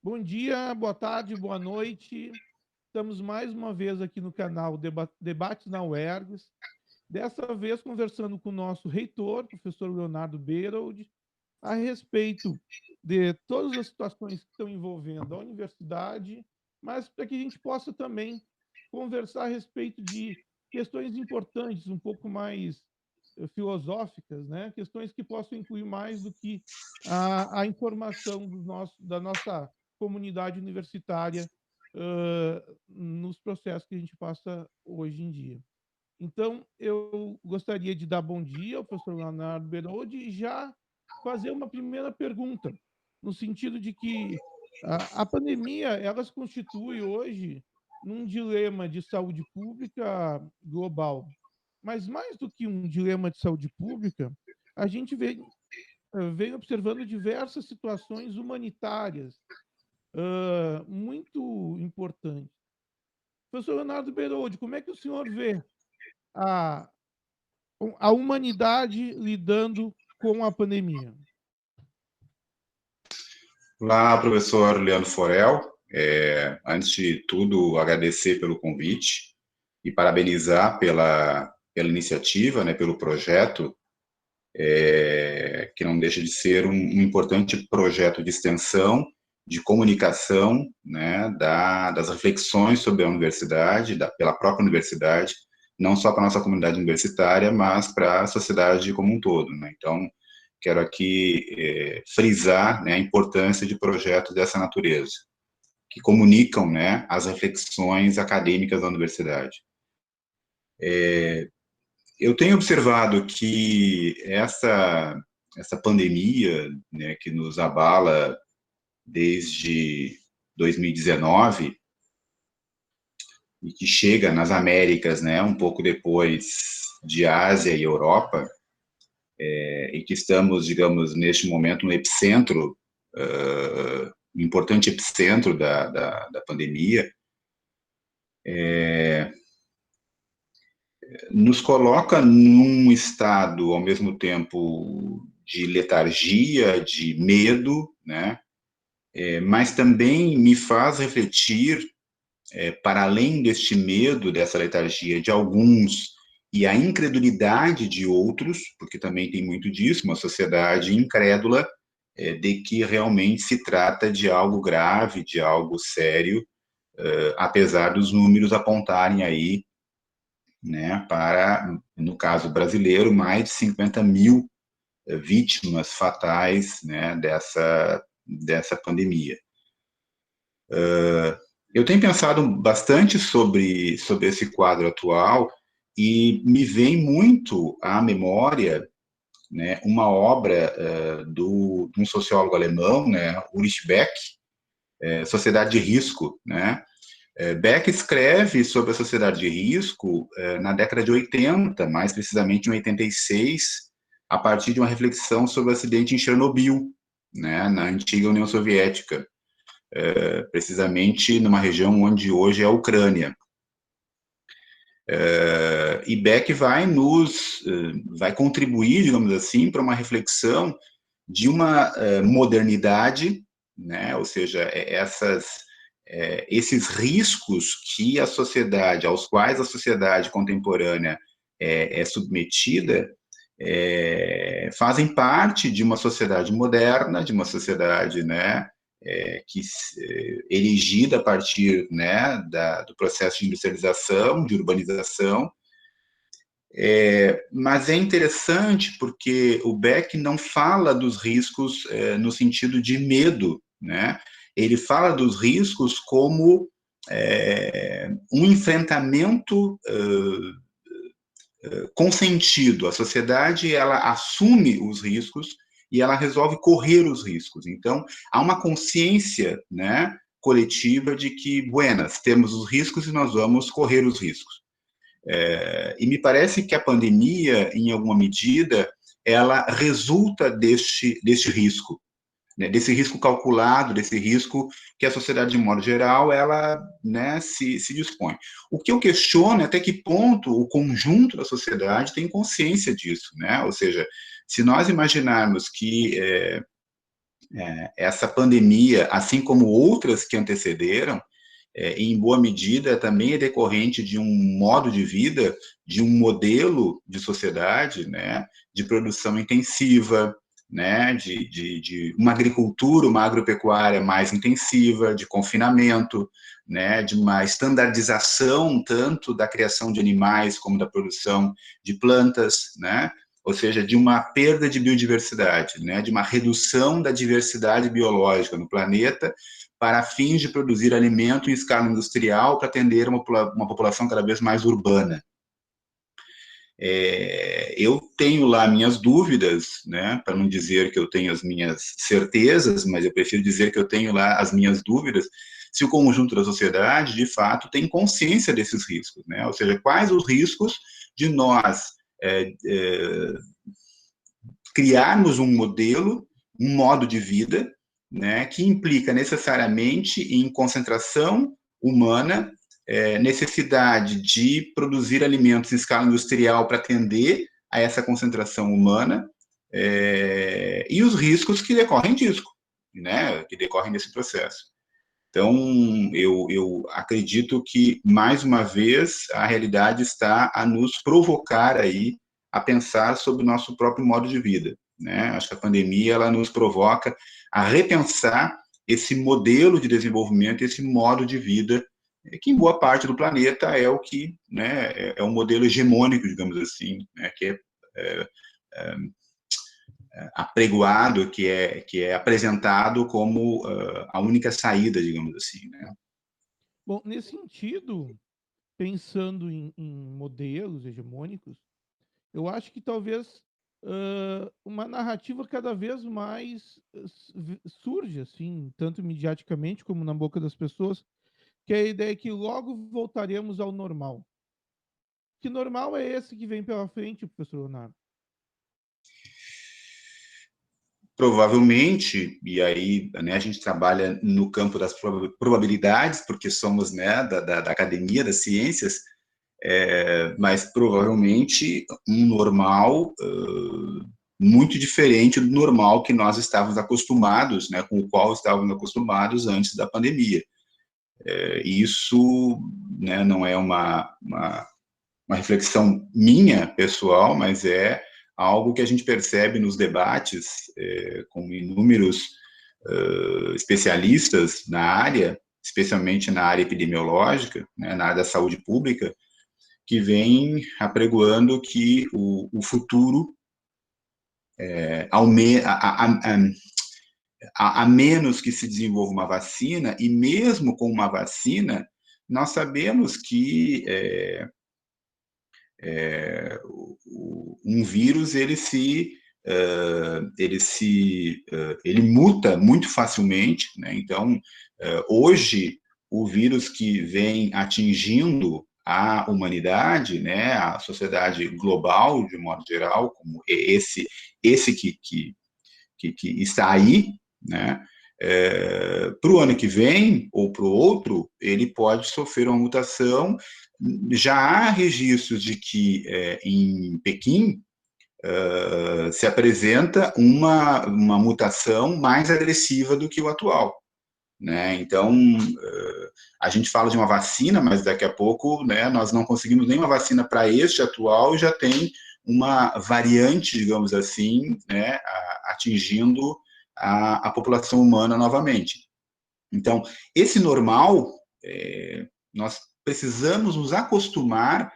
Bom dia, boa tarde, boa noite. Estamos mais uma vez aqui no canal Debates na UERGS. Dessa vez conversando com o nosso reitor, professor Leonardo Berold, a respeito de todas as situações que estão envolvendo a universidade, mas para que a gente possa também conversar a respeito de questões importantes, um pouco mais filosóficas, né? Questões que possam incluir mais do que a informação da nossa comunidade universitária nos processos que a gente passa hoje em dia. Então, eu gostaria de dar bom dia ao professor Leonardo Beroldi e já fazer uma primeira pergunta, no sentido de que a pandemia ela se constitui hoje num dilema de saúde pública global. Mas mais do que um dilema de saúde pública, a gente vem observando diversas situações humanitárias muito importantes. Professor Leonardo Beroldi, como é que o senhor vê a, a humanidade lidando com a pandemia? Olá, professor Leandro Forel. Antes de tudo, agradecer pelo convite e parabenizar pela iniciativa, né, pelo projeto, que não deixa de ser um importante projeto de extensão, de comunicação, né, das reflexões sobre a universidade, pela própria universidade, não só para a nossa comunidade universitária, mas para a sociedade como um todo, né? Então, quero aqui frisar, né, a importância de projetos dessa natureza, que comunicam, né, as reflexões acadêmicas da universidade. Eu tenho observado que essa pandemia, né, que nos abala desde 2019 e que chega nas Américas, né, um pouco depois de Ásia e Europa, e que estamos, digamos, neste momento no epicentro, um importante epicentro da pandemia, nos coloca num estado, ao mesmo tempo, de letargia, de medo, né? Mas também me faz refletir, para além deste medo, dessa letargia de alguns e a incredulidade de outros, porque também tem muito disso, uma sociedade incrédula, de que realmente se trata de algo grave, de algo sério, apesar dos números apontarem aí, né, para, no caso brasileiro, mais de 50 mil vítimas fatais, né, dessa pandemia. Eu tenho pensado bastante sobre esse quadro atual e me vem muito à memória, né, uma obra de um sociólogo alemão, né, Ulrich Beck, Sociedade de Risco, né? Beck escreve sobre a sociedade de risco na década de 80, mais precisamente em 86, a partir de uma reflexão sobre o acidente em Chernobyl, né, na antiga União Soviética, precisamente numa região onde hoje é a Ucrânia. E Beck vai contribuir, digamos assim, para uma reflexão de uma modernidade, né, ou seja, esses riscos que a sociedade, aos quais a sociedade contemporânea é submetida, fazem parte de uma sociedade moderna, de uma sociedade, né, erigida a partir, né, do processo de industrialização, de urbanização. Mas é interessante porque o Beck não fala dos riscos no sentido de medo, né? Ele fala dos riscos como um enfrentamento consentido. A sociedade, ela assume os riscos e ela resolve correr os riscos. Então, há uma consciência, né, coletiva de que, buenas, temos os riscos e nós vamos correr os riscos. E me parece que a pandemia, em alguma medida, ela resulta deste risco, né, desse risco calculado, desse risco que a sociedade, de modo geral, ela, né, se dispõe. O que eu questiono é até que ponto o conjunto da sociedade tem consciência disso, né? Ou seja, se nós imaginarmos que essa pandemia, assim como outras que antecederam, em boa medida, também é decorrente de um modo de vida, de um modelo de sociedade, né, de produção intensiva, né, de uma agricultura, uma agropecuária mais intensiva, de confinamento, né, de uma estandardização tanto da criação de animais como da produção de plantas, né, ou seja, de uma perda de biodiversidade, né, de uma redução da diversidade biológica no planeta, para fins de produzir alimento em escala industrial para atender uma população cada vez mais urbana. Eu tenho lá minhas dúvidas, né, para não dizer que eu tenho as minhas certezas, mas eu prefiro dizer que eu tenho lá as minhas dúvidas, se o conjunto da sociedade, de fato, tem consciência desses riscos, né, ou seja, quais os riscos de nós criarmos um modelo, um modo de vida, né, que implica necessariamente em concentração humana, necessidade de produzir alimentos em escala industrial para atender a essa concentração humana, e os riscos que decorrem disso, né, que decorrem desse processo. Então, eu acredito que, mais uma vez, a realidade está a nos provocar aí a pensar sobre o nosso próprio modo de vida, né? Acho que a pandemia, ela nos provoca a repensar esse modelo de desenvolvimento, esse modo de vida, que em boa parte do planeta é o que, né, é um modelo hegemônico, digamos assim, né, que é apregoado, que é apresentado como a única saída, digamos assim, né? Bom, nesse sentido, pensando em modelos hegemônicos, eu acho que talvez uma narrativa cada vez mais surge, assim, tanto mediaticamente como na boca das pessoas, que é a ideia que logo voltaremos ao normal. Que normal é esse que vem pela frente, professor Leonardo? Provavelmente, e aí, né, a gente trabalha no campo das probabilidades, porque somos, né, da academia, das ciências, mas provavelmente um normal muito diferente do normal que nós estávamos acostumados, né, com o qual estávamos acostumados antes da pandemia. Isso, né, não é uma reflexão minha, pessoal, mas é algo que a gente percebe nos debates com inúmeros especialistas na área, especialmente na área epidemiológica, né, na área da saúde pública, que vem apregoando que o futuro, a menos que se desenvolva uma vacina, e mesmo com uma vacina, nós sabemos que um vírus ele muta muito facilmente, né? Então hoje o vírus que vem atingindo a humanidade, né, a sociedade global de modo geral, como esse que está aí, né, para o ano que vem ou para o outro, ele pode sofrer uma mutação. Já há registros de que em Pequim se apresenta uma mutação mais agressiva do que o atual, né? Então, a gente fala de uma vacina, mas daqui a pouco, né, nós não conseguimos nenhuma vacina para este atual, já tem uma variante, digamos assim, né, atingindo a população humana novamente. Então, esse normal, nós precisamos nos acostumar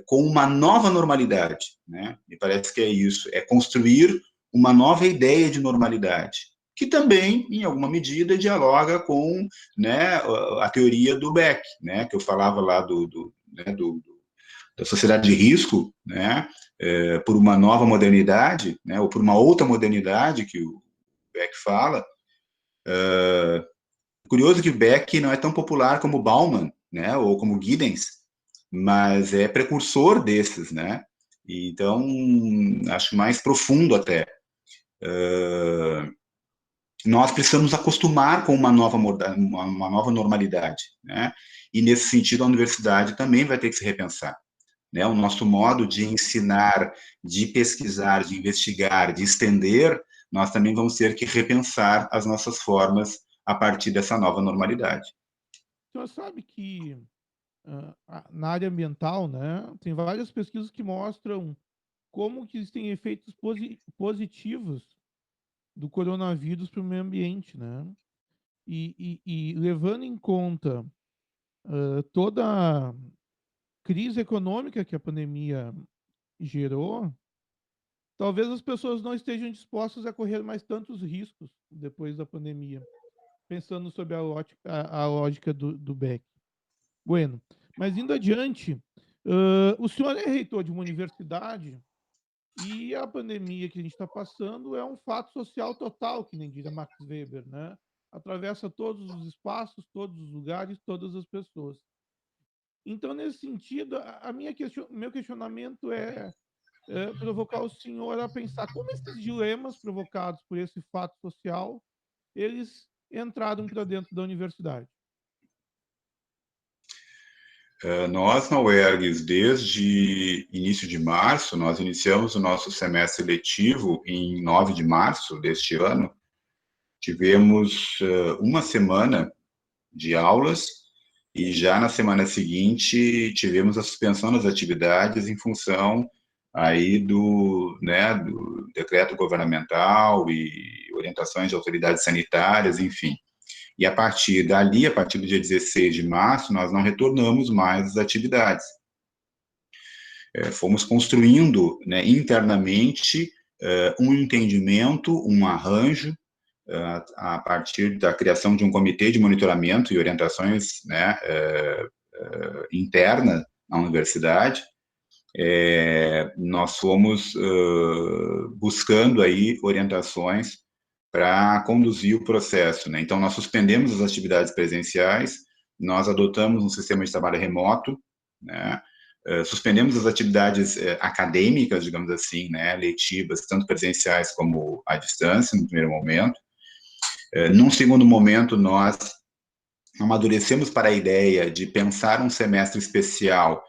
com uma nova normalidade, né? Me parece que é isso, é construir uma nova ideia de normalidade, que também, em alguma medida, dialoga com, né, a teoria do Beck, né, que eu falava lá né, da sociedade de risco, né, por uma nova modernidade, né, ou por uma outra modernidade que o Beck fala. Curioso que Beck não é tão popular como Bauman, né, ou como Giddens, mas é precursor desses, né? Então, acho mais profundo até. Nós precisamos nos acostumar com uma nova normalidade, né? E nesse sentido, a universidade também vai ter que se repensar, né? O nosso modo de ensinar, de pesquisar, de investigar, de estender, nós também vamos ter que repensar as nossas formas a partir dessa nova normalidade. O senhor sabe que na área ambiental, né, tem várias pesquisas que mostram como que existem efeitos positivos do coronavírus para o meio ambiente, né? E levando em conta toda a crise econômica que a pandemia gerou, talvez as pessoas não estejam dispostas a correr mais tantos riscos depois da pandemia, pensando sobre a lógica do Beck. Bueno, mas indo adiante, o senhor é reitor de uma universidade e a pandemia que a gente está passando é um fato social total, que nem diria Max Weber, né? Atravessa todos os espaços, todos os lugares, todas as pessoas. Então, nesse sentido, meu questionamento é provocar o senhor a pensar como esses dilemas provocados por esse fato social, eles entraram para dentro da universidade. Nós, na UERGS, desde início de março, nós iniciamos o nosso semestre letivo em 9 de março deste ano. Tivemos uma semana de aulas e já na semana seguinte tivemos a suspensão das atividades em função aí do decreto governamental e orientações de autoridades sanitárias, enfim. E a partir dali, a partir do dia 16 de março, nós não retornamos mais às atividades. Fomos construindo, né, internamente um entendimento, um arranjo, a partir da criação de um comitê de monitoramento e orientações, né, interna na universidade. Nós fomos buscando aí orientações para conduzir o processo, né? Então, nós suspendemos as atividades presenciais, nós adotamos um sistema de trabalho remoto, né? Suspendemos as atividades acadêmicas, digamos assim, né, letivas, tanto presenciais como à distância, no primeiro momento. Num segundo momento, nós amadurecemos para a ideia de pensar um semestre especial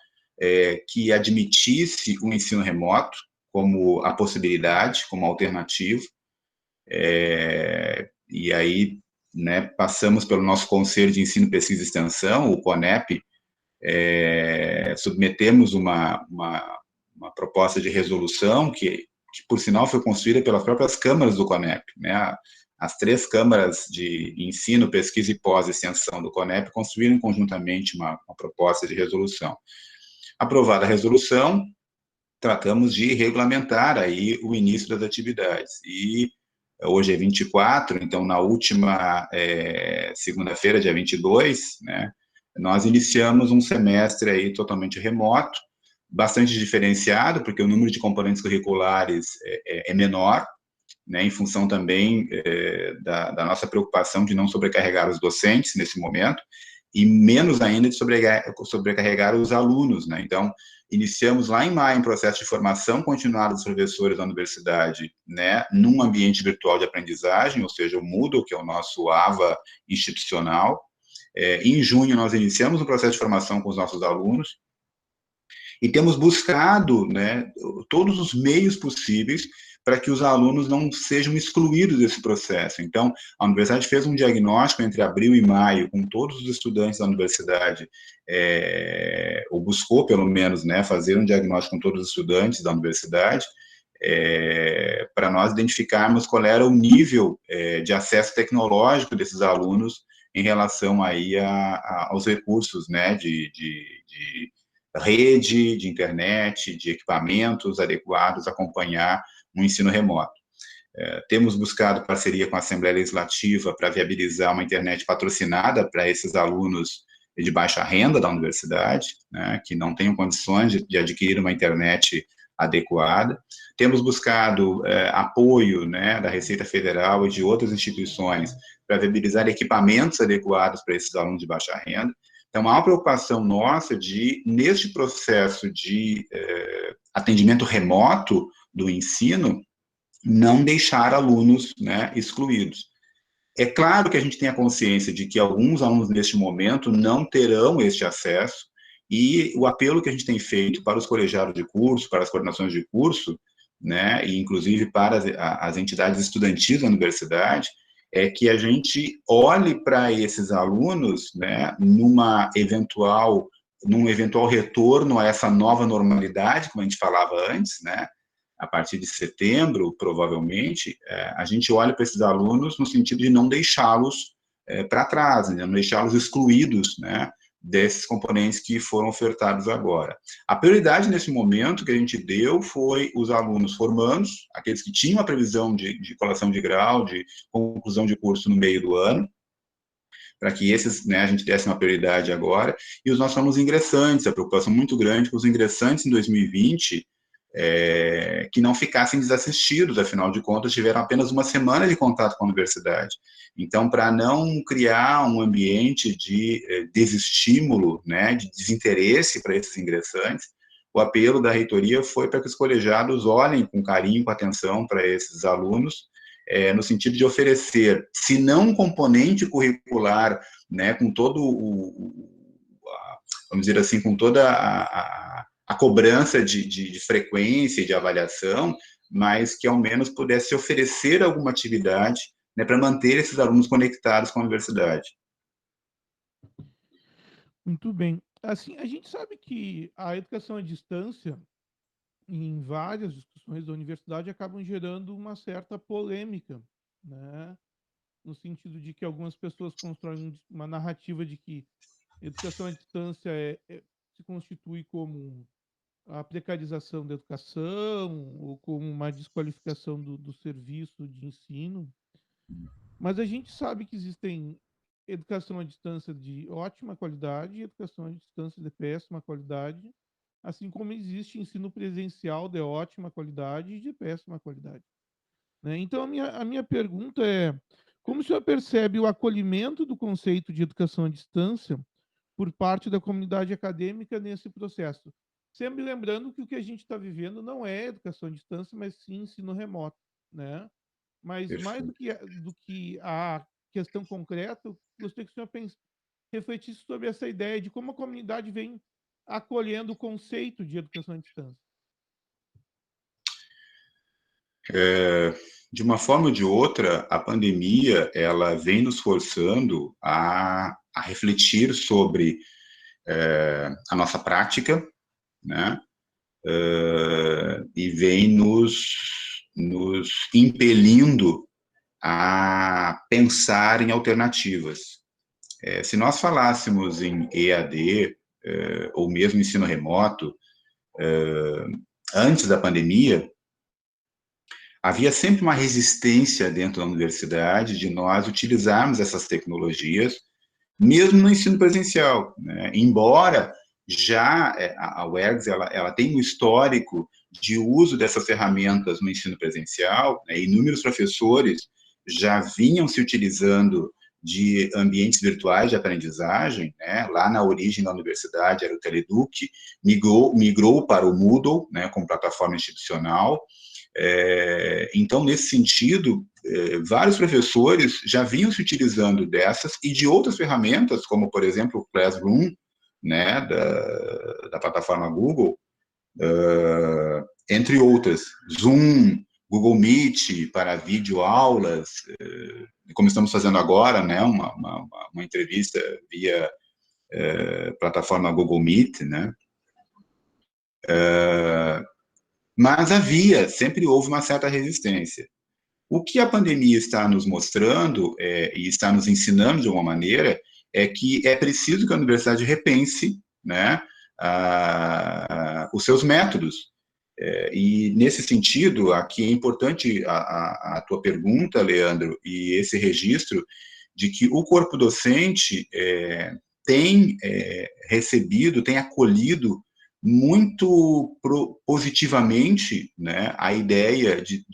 que admitisse o ensino remoto como a possibilidade, como alternativa. E aí, né, passamos pelo nosso Conselho de Ensino, Pesquisa e Extensão, o CONEP, submetemos uma proposta de resolução que, por sinal, foi construída pelas próprias câmaras do CONEP, né? As 3 câmaras de ensino, pesquisa e pós-extensão do CONEP construíram conjuntamente uma proposta de resolução. Aprovada a resolução, tratamos de regulamentar aí o início das atividades. E hoje é 24, então na última segunda-feira, dia 22, né, nós iniciamos um semestre aí totalmente remoto, bastante diferenciado, porque o número de componentes curriculares é menor, né, em função também da nossa preocupação de não sobrecarregar os docentes nesse momento, e menos ainda de sobrecarregar os alunos, né? Então, iniciamos lá em maio um processo de formação continuada dos professores da universidade, né, num ambiente virtual de aprendizagem, ou seja, o Moodle, que é o nosso AVA institucional. Em junho, nós iniciamos um processo de formação com os nossos alunos, e temos buscado, né, todos os meios possíveis para que os alunos não sejam excluídos desse processo. Então, a universidade fez um diagnóstico entre abril e maio com todos os estudantes da universidade, ou buscou, pelo menos, né, fazer um diagnóstico com todos os estudantes da universidade, para nós identificarmos qual era o nível de acesso tecnológico desses alunos em relação aí aos recursos, né, de rede, de internet, de equipamentos adequados a acompanhar um ensino remoto. Temos buscado parceria com a Assembleia Legislativa para viabilizar uma internet patrocinada para esses alunos de baixa renda da universidade, né, que não tenham condições de adquirir uma internet adequada. Temos buscado apoio, né, da Receita Federal e de outras instituições para viabilizar equipamentos adequados para esses alunos de baixa renda. Então, há uma preocupação nossa de, neste processo de atendimento remoto do ensino, não deixar alunos, né, excluídos. É claro que a gente tem a consciência de que alguns alunos, neste momento, não terão este acesso, e o apelo que a gente tem feito para os colegiados de curso, para as coordenações de curso, né, e inclusive para as entidades estudantis da universidade, é que a gente olhe para esses alunos, né, num eventual retorno a essa nova normalidade, como a gente falava antes, né, a partir de setembro, provavelmente, a gente olha para esses alunos no sentido de não deixá-los para trás, né, não deixá-los excluídos, né, desses componentes que foram ofertados agora. A prioridade nesse momento que a gente deu foi os alunos formandos, aqueles que tinham a previsão de colação de grau, de conclusão de curso no meio do ano, para que esses, né, a gente desse uma prioridade agora, e os nossos alunos ingressantes, a preocupação muito grande com os ingressantes em 2020, que não ficassem desassistidos, afinal de contas, tiveram apenas uma semana de contato com a universidade. Então, para não criar um ambiente de desestímulo, né, de desinteresse para esses ingressantes, o apelo da reitoria foi para que os colegiados olhem com carinho, com atenção para esses alunos, no sentido de oferecer, se não um componente curricular, né, com todo vamos dizer assim, com toda a cobrança de frequência e de avaliação, mas que ao menos pudesse oferecer alguma atividade, né, para manter esses alunos conectados com a universidade. Muito bem. Assim, a gente sabe que a educação à distância, em várias discussões da universidade, acabam gerando uma certa polêmica, né? No sentido de que algumas pessoas constroem uma narrativa de que educação à distância se constitui como a precarização da educação ou como uma desqualificação do serviço de ensino. Mas a gente sabe que existem educação à distância de ótima qualidade e educação à distância de péssima qualidade, assim como existe ensino presencial de ótima qualidade e de péssima qualidade, né? Então, a minha pergunta é: como o senhor percebe o acolhimento do conceito de educação à distância por parte da comunidade acadêmica nesse processo? Sempre lembrando que o que a gente está vivendo não é educação à distância, mas sim ensino remoto, né? Mas mais Perfeito. do que a questão concreta, eu gostaria que o senhor refletisse sobre essa ideia de como a comunidade vem acolhendo o conceito de educação à distância. De uma forma ou de outra, a pandemia, ela vem nos forçando a refletir sobre a nossa prática, né? E vem nos impelindo a pensar em alternativas. Se nós falássemos em EAD, ou mesmo ensino remoto, antes da pandemia, havia sempre uma resistência dentro da universidade de nós utilizarmos essas tecnologias, mesmo no ensino presencial, né? Embora já a UERGS ela tem um histórico de uso dessas ferramentas no ensino presencial, né? Inúmeros professores já vinham se utilizando de ambientes virtuais de aprendizagem, né? Lá na origem da universidade era o Teleduc, migrou para o Moodle, né, como plataforma institucional. Então, nesse sentido, vários professores já vinham se utilizando dessas e de outras ferramentas, como, por exemplo, o Classroom, né, da plataforma Google, entre outras. Zoom, Google Meet para videoaulas, como estamos fazendo agora, né, uma entrevista via plataforma Google Meet, né. Mas sempre houve uma certa resistência. O que a pandemia está nos mostrando e está nos ensinando de uma maneira é que é preciso que a universidade repense, né, os seus métodos. E, nesse sentido, aqui é importante a tua pergunta, Leandro, e esse registro de que o corpo docente tem recebido, tem acolhido muito positivamente, né, a ideia de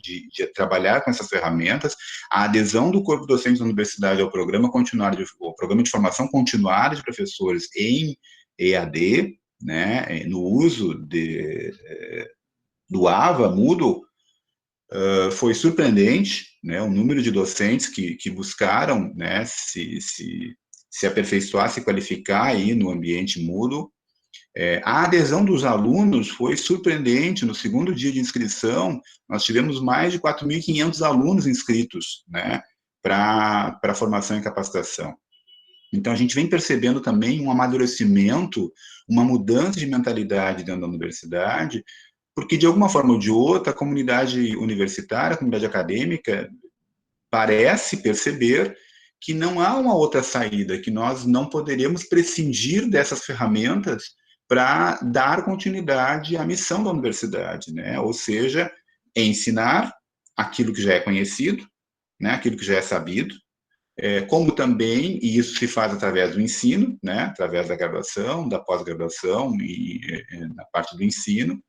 trabalhar com essas ferramentas, a adesão do corpo docente da universidade ao programa de formação continuada de professores em EAD, né, no uso do AVA, Moodle, foi surpreendente, né, o número de docentes que buscaram, né, se aperfeiçoar, se qualificar aí no ambiente Moodle. A adesão dos alunos foi surpreendente. No segundo dia de inscrição, nós tivemos mais de 4.500 alunos inscritos, né, para a formação e capacitação. Então, a gente vem percebendo também um amadurecimento, uma mudança de mentalidade dentro da universidade, porque, de alguma forma ou de outra, a comunidade universitária, a comunidade acadêmica, parece perceber que não há uma outra saída, que nós não poderemos prescindir dessas ferramentas para dar continuidade à missão da universidade, né? Ou seja, ensinar aquilo que já é conhecido, né? Aquilo que já é sabido, como também, e isso se faz através do ensino, né? Através da graduação, da pós-graduação e na parte do ensino,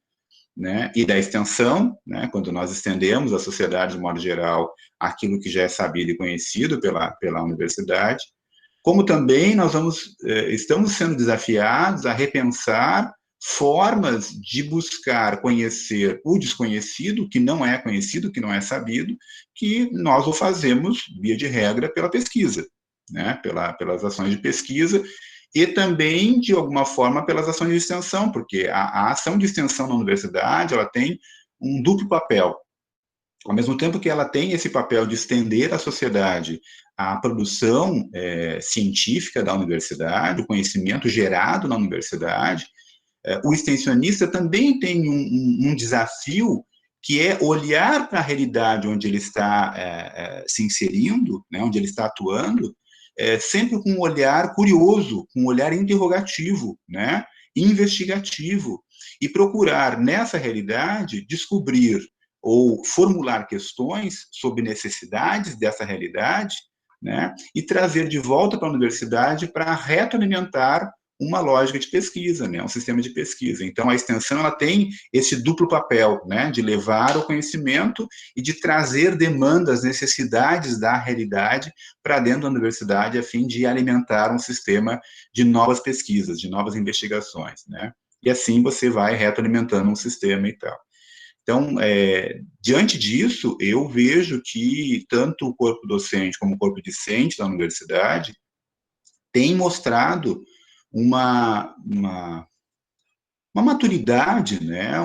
né, e da extensão, né, quando nós estendemos à sociedade, de modo geral, aquilo que já é sabido e conhecido pela universidade, como também estamos sendo desafiados a repensar formas de buscar conhecer o desconhecido, que não é conhecido, que não é sabido, que nós o fazemos, via de regra, pela pesquisa, né, pelas ações de pesquisa, e também, de alguma forma, pelas ações de extensão, porque a ação de extensão na universidade, ela tem um duplo papel. Ao mesmo tempo que ela tem esse papel de estender à sociedade a produção científica da universidade, o conhecimento gerado na universidade, o extensionista também tem um desafio que é olhar para a realidade onde ele está se inserindo, né, onde ele está atuando, sempre com um olhar curioso, com um olhar interrogativo, né, investigativo, e procurar, nessa realidade, descobrir ou formular questões sobre necessidades dessa realidade, né, e trazer de volta para a universidade para retroalimentar uma lógica de pesquisa, né, um sistema de pesquisa. Então, a extensão ela tem esse duplo papel, né, de levar o conhecimento e de trazer demandas, necessidades da realidade para dentro da universidade, a fim de alimentar um sistema de novas pesquisas, de novas investigações, né. E assim você vai retroalimentando um sistema e tal. Então, diante disso, eu vejo que tanto o corpo docente como o corpo discente da universidade tem mostrado uma maturidade, né?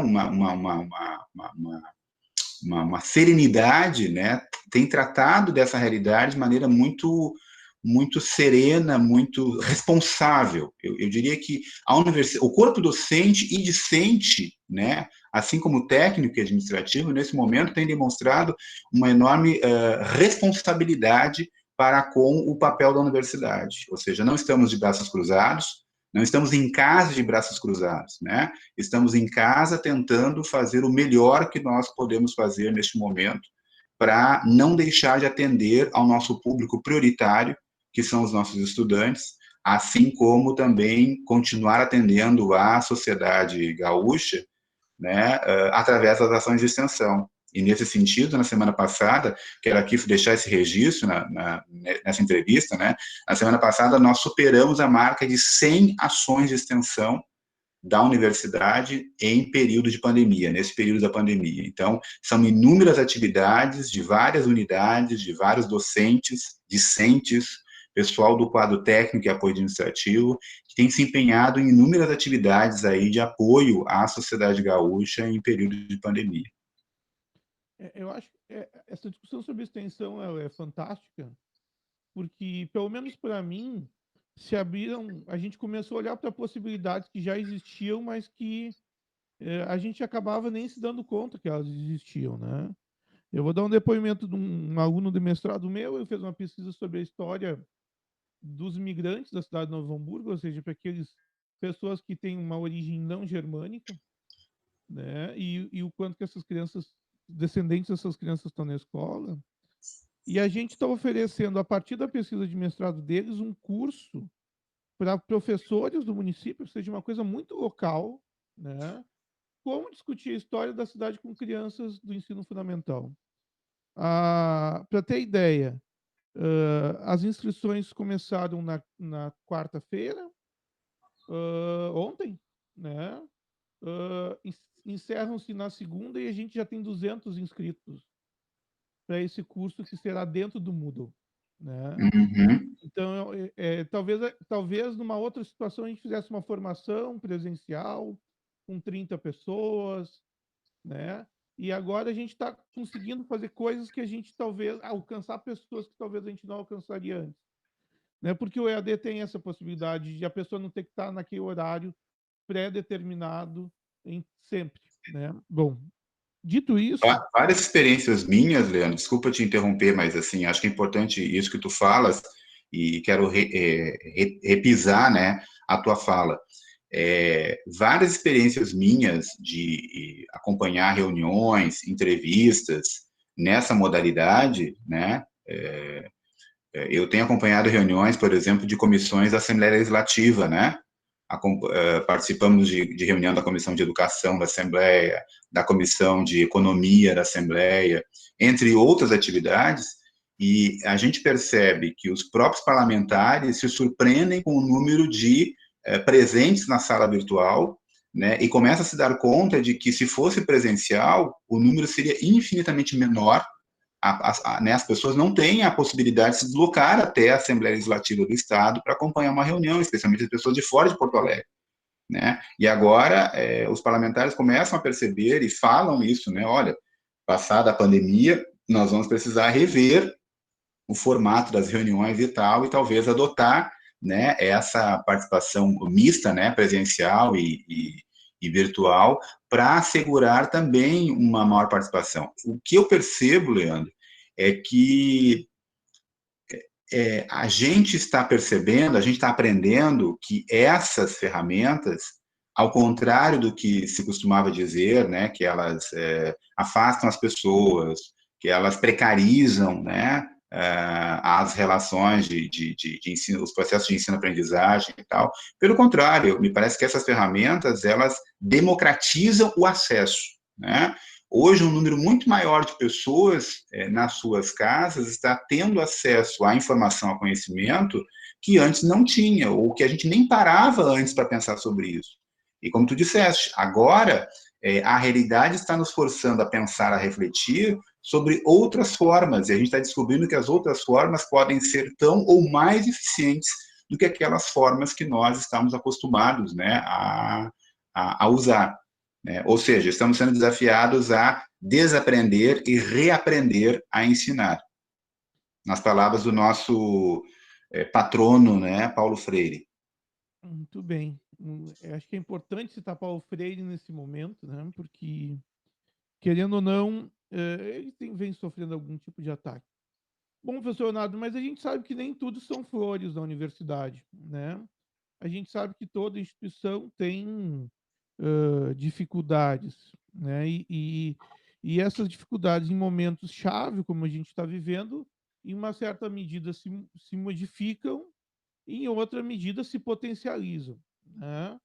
Uma serenidade, né? Tem tratado dessa realidade de maneira muito serena, muito responsável. Eu diria que o corpo docente e discente, né, assim como o técnico e administrativo, nesse momento tem demonstrado uma enorme responsabilidade para com o papel da universidade. Ou seja, não estamos de braços cruzados, não estamos em casa de braços cruzados, né? Estamos em casa tentando fazer o melhor que nós podemos fazer neste momento para não deixar de atender ao nosso público prioritário, que são os nossos estudantes, assim como também continuar atendendo à sociedade gaúcha, né, através das ações de extensão. E nesse sentido, na semana passada, quero aqui deixar esse registro nessa entrevista, né, na semana passada nós superamos a marca de 100 ações de extensão da universidade em período de pandemia, nesse período da pandemia. Então, são inúmeras atividades de várias unidades, de vários docentes, discentes, pessoal do quadro técnico e apoio administrativo, que tem se empenhado em inúmeras atividades aí de apoio à sociedade gaúcha em período de pandemia. Eu acho que essa discussão sobre extensão ela é fantástica, porque, pelo menos para mim, a gente começou a olhar para possibilidades que já existiam, mas que a gente acabava nem se dando conta que elas existiam, né? Eu vou dar um depoimento de um aluno de mestrado meu, eu fiz uma pesquisa sobre a história dos imigrantes da cidade de Novo Hamburgo, ou seja, para aqueles pessoas que têm uma origem não germânica, né? E o quanto que essas crianças, descendentes dessas crianças estão na escola. E a gente está oferecendo, a partir da pesquisa de mestrado deles, um curso para professores do município, ou seja, uma coisa muito local, né? Como discutir a história da cidade com crianças do ensino fundamental. Para ter ideia, as inscrições começaram na quarta-feira, ontem, né? Encerram-se na segunda e a gente já tem 200 inscritos para esse curso que será dentro do Moodle, né? Uhum. Então, talvez numa outra situação a gente fizesse uma formação presencial com 30 pessoas, né? E agora a gente está conseguindo fazer coisas que a gente talvez alcançar pessoas que talvez a gente não alcançaria antes, né? Porque o EAD tem essa possibilidade de a pessoa não ter que estar naquele horário pré-determinado sempre, né? Bom, dito isso, Várias experiências minhas, Leandro, desculpa te interromper, mas assim, acho que é importante isso que tu falas e quero repisar, né, a tua fala. Várias experiências minhas de acompanhar reuniões, entrevistas nessa modalidade, né, eu tenho acompanhado reuniões, por exemplo, de comissões da Assembleia Legislativa, né, participamos de reunião da Comissão de Educação da Assembleia, da Comissão de Economia da Assembleia, entre outras atividades, e a gente percebe que os próprios parlamentares se surpreendem com o número de presentes na sala virtual, né, e começa a se dar conta de que, se fosse presencial, o número seria infinitamente menor. As pessoas não têm a possibilidade de se deslocar até a Assembleia Legislativa do Estado para acompanhar uma reunião, especialmente as pessoas de fora de Porto Alegre, né? E agora os parlamentares começam a perceber e falam isso, né? Olha, passada a pandemia, nós vamos precisar rever o formato das reuniões e tal, e talvez adotar, né, essa participação mista, né, presencial e virtual, para assegurar também uma maior participação. O que eu percebo, Leandro, é que a gente está percebendo, a gente está aprendendo que essas ferramentas, ao contrário do que se costumava dizer, né, que elas afastam as pessoas, que elas precarizam, né, as relações de ensino, os processos de ensino-aprendizagem e tal. Pelo contrário, me parece que essas ferramentas, elas democratizam o acesso, né? Hoje, um número muito maior de pessoas nas suas casas está tendo acesso à informação, ao conhecimento, que antes não tinha, ou que a gente nem parava antes para pensar sobre isso. E como tu disseste, agora a realidade está nos forçando a pensar, a refletir sobre outras formas, e a gente está descobrindo que as outras formas podem ser tão ou mais eficientes do que aquelas formas que nós estamos acostumados, né, a usar. Ou seja, estamos sendo desafiados a desaprender e reaprender a ensinar. Nas palavras do nosso patrono, né, Paulo Freire. muito bem. Eu acho que é importante citar Paulo Freire nesse momento, né? Porque, querendo ou não, ele vem sofrendo algum tipo de ataque. Bom, professor Leonardo, mas a gente sabe que nem tudo são flores na universidade, né? A gente sabe que toda instituição tem dificuldades, né? E essas dificuldades em momentos chave, como a gente está vivendo, em uma certa medida se modificam, e em outra medida se potencializam, né?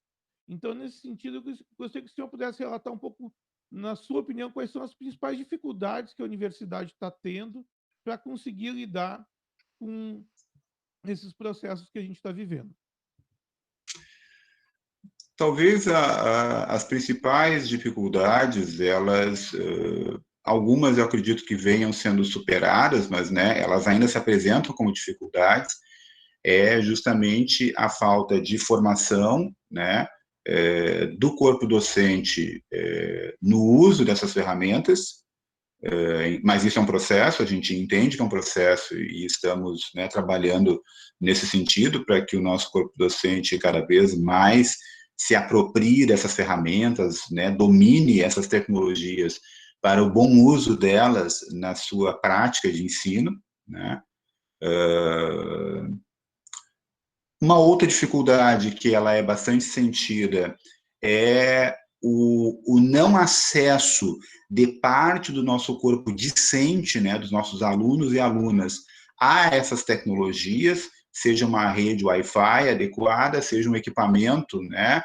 Então, nesse sentido, eu gostaria que o senhor pudesse relatar um pouco, na sua opinião, quais são as principais dificuldades que a universidade está tendo para conseguir lidar com esses processos que a gente está vivendo. Talvez as principais dificuldades, elas, algumas eu acredito que venham sendo superadas, mas, né, elas ainda se apresentam como dificuldades, é justamente a falta de formação, né, do corpo docente no uso dessas ferramentas, mas isso é um processo, a gente entende que é um processo e estamos, né, trabalhando nesse sentido para que o nosso corpo docente cada vez mais se aproprie dessas ferramentas, né, domine essas tecnologias para o bom uso delas na sua prática de ensino, né. Uma outra dificuldade que ela é bastante sentida é o não acesso de parte do nosso corpo discente, né, dos nossos alunos e alunas, a essas tecnologias, seja uma rede Wi-Fi adequada, seja um equipamento, né,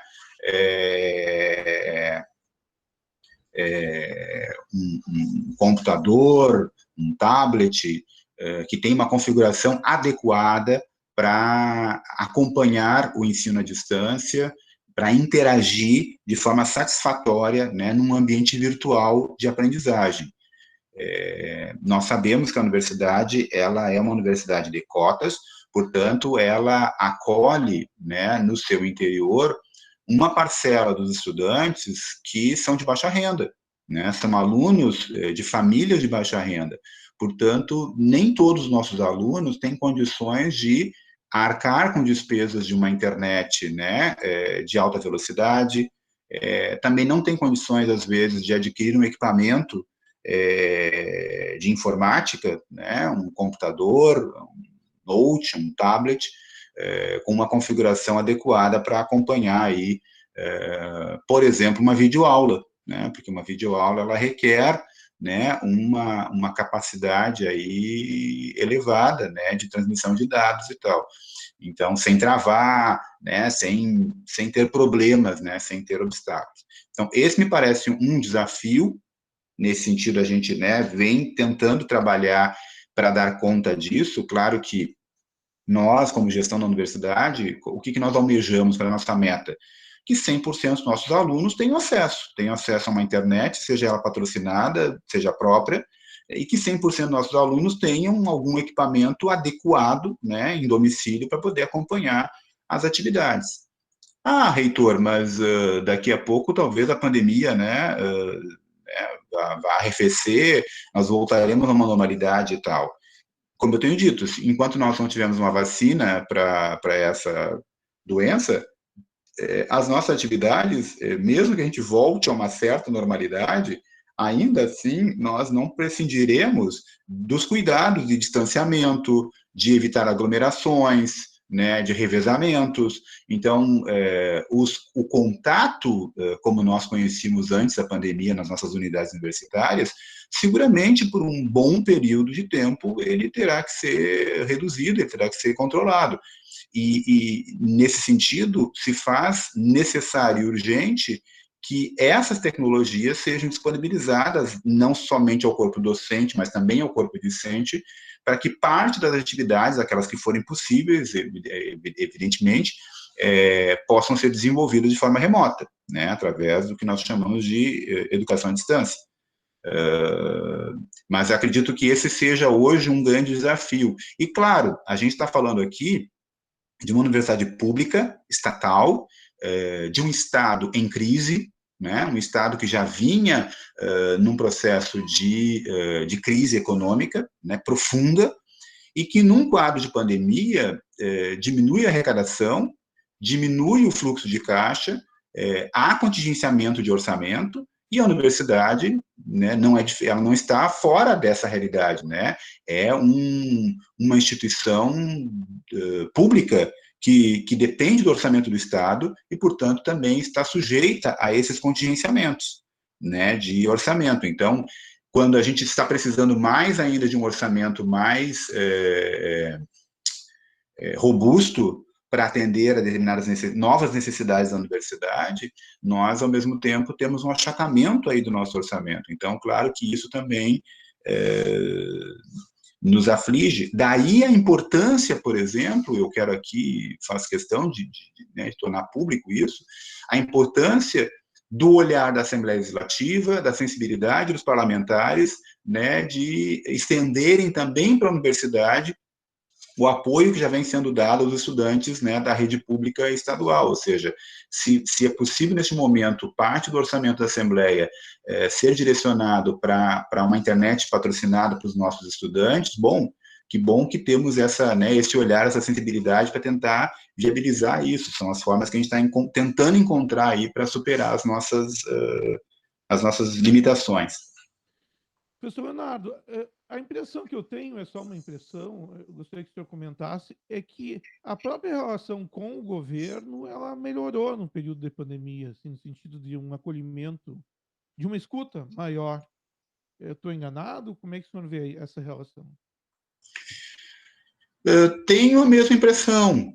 um computador, um tablet, que tem uma configuração adequada para acompanhar o ensino à distância, para interagir de forma satisfatória, né, num ambiente virtual de aprendizagem. Nós sabemos que a universidade ela é uma universidade de cotas, portanto, ela acolhe, né, no seu interior, uma parcela dos estudantes que são de baixa renda, né, são alunos de famílias de baixa renda. Portanto, nem todos os nossos alunos têm condições de arcar com despesas de uma internet, né, de alta velocidade, também não tem condições, às vezes, de adquirir um equipamento de informática, né, um computador, um note, um tablet, com uma configuração adequada para acompanhar aí, por exemplo, uma videoaula, né, porque uma videoaula ela requer, né, uma capacidade aí elevada, né, de transmissão de dados e tal. Então, sem travar, né, sem ter problemas, né, sem ter obstáculos. Então, esse me parece um desafio. Nesse sentido, a gente, né, vem tentando trabalhar para dar conta disso. Claro que nós, como gestão da universidade, o que nós almejamos para a nossa meta? Que 100% dos nossos alunos tenham acesso a uma internet, seja ela patrocinada, seja própria, e que 100% dos nossos alunos tenham algum equipamento adequado, né, em domicílio, para poder acompanhar as atividades. Ah, reitor, mas daqui a pouco talvez a pandemia, né, vai arrefecer, nós voltaremos a uma normalidade e tal. Como eu tenho dito, enquanto nós não tivermos uma vacina para essa doença, as nossas atividades, mesmo que a gente volte a uma certa normalidade, ainda assim nós não prescindiremos dos cuidados de distanciamento, de evitar aglomerações, né, de revezamentos. Então, o contato, como nós conhecíamos antes da pandemia nas nossas unidades universitárias, seguramente por um bom período de tempo ele terá que ser reduzido, ele terá que ser controlado. Nesse sentido, se faz necessário e urgente que essas tecnologias sejam disponibilizadas não somente ao corpo docente, mas também ao corpo discente, para que parte das atividades, aquelas que forem possíveis, evidentemente, possam ser desenvolvidas de forma remota, né, através do que nós chamamos de educação à distância. Mas acredito que esse seja hoje um grande desafio. E, claro, a gente está falando aqui de uma universidade pública, estatal, de um Estado em crise, né, um Estado que já vinha num processo de crise econômica, né, profunda, e que num quadro de pandemia diminui a arrecadação, diminui o fluxo de caixa, há contingenciamento de orçamento, e a universidade, né, ela não está fora dessa realidade, né? É uma instituição pública que depende do orçamento do Estado e, portanto, também está sujeita a esses contingenciamentos, né, de orçamento. Então, quando a gente está precisando mais ainda de um orçamento mais robusto para atender a determinadas novas necessidades da universidade, nós, ao mesmo tempo, temos um achatamento aí do nosso orçamento. Então, claro que isso também nos aflige. Daí a importância, por exemplo, eu quero aqui, faço questão de tornar público isso, a importância do olhar da Assembleia Legislativa, da sensibilidade dos parlamentares, né, de estenderem também para a universidade o apoio que já vem sendo dado aos estudantes, né, da rede pública estadual, ou seja, se é possível neste momento parte do orçamento da Assembleia ser direcionado para uma internet patrocinada para os nossos estudantes, bom que temos esse olhar, essa sensibilidade para tentar viabilizar isso, são as formas que a gente está tentando encontrar aí para superar as nossas limitações. Professor Leonardo, a impressão que eu tenho, é só uma impressão, eu gostaria que o senhor comentasse, é que a própria relação com o governo, ela melhorou no período de pandemia, assim, no sentido de um acolhimento, de uma escuta maior. Eu estou enganado? Como é que o senhor vê essa relação? Eu tenho a mesma impressão.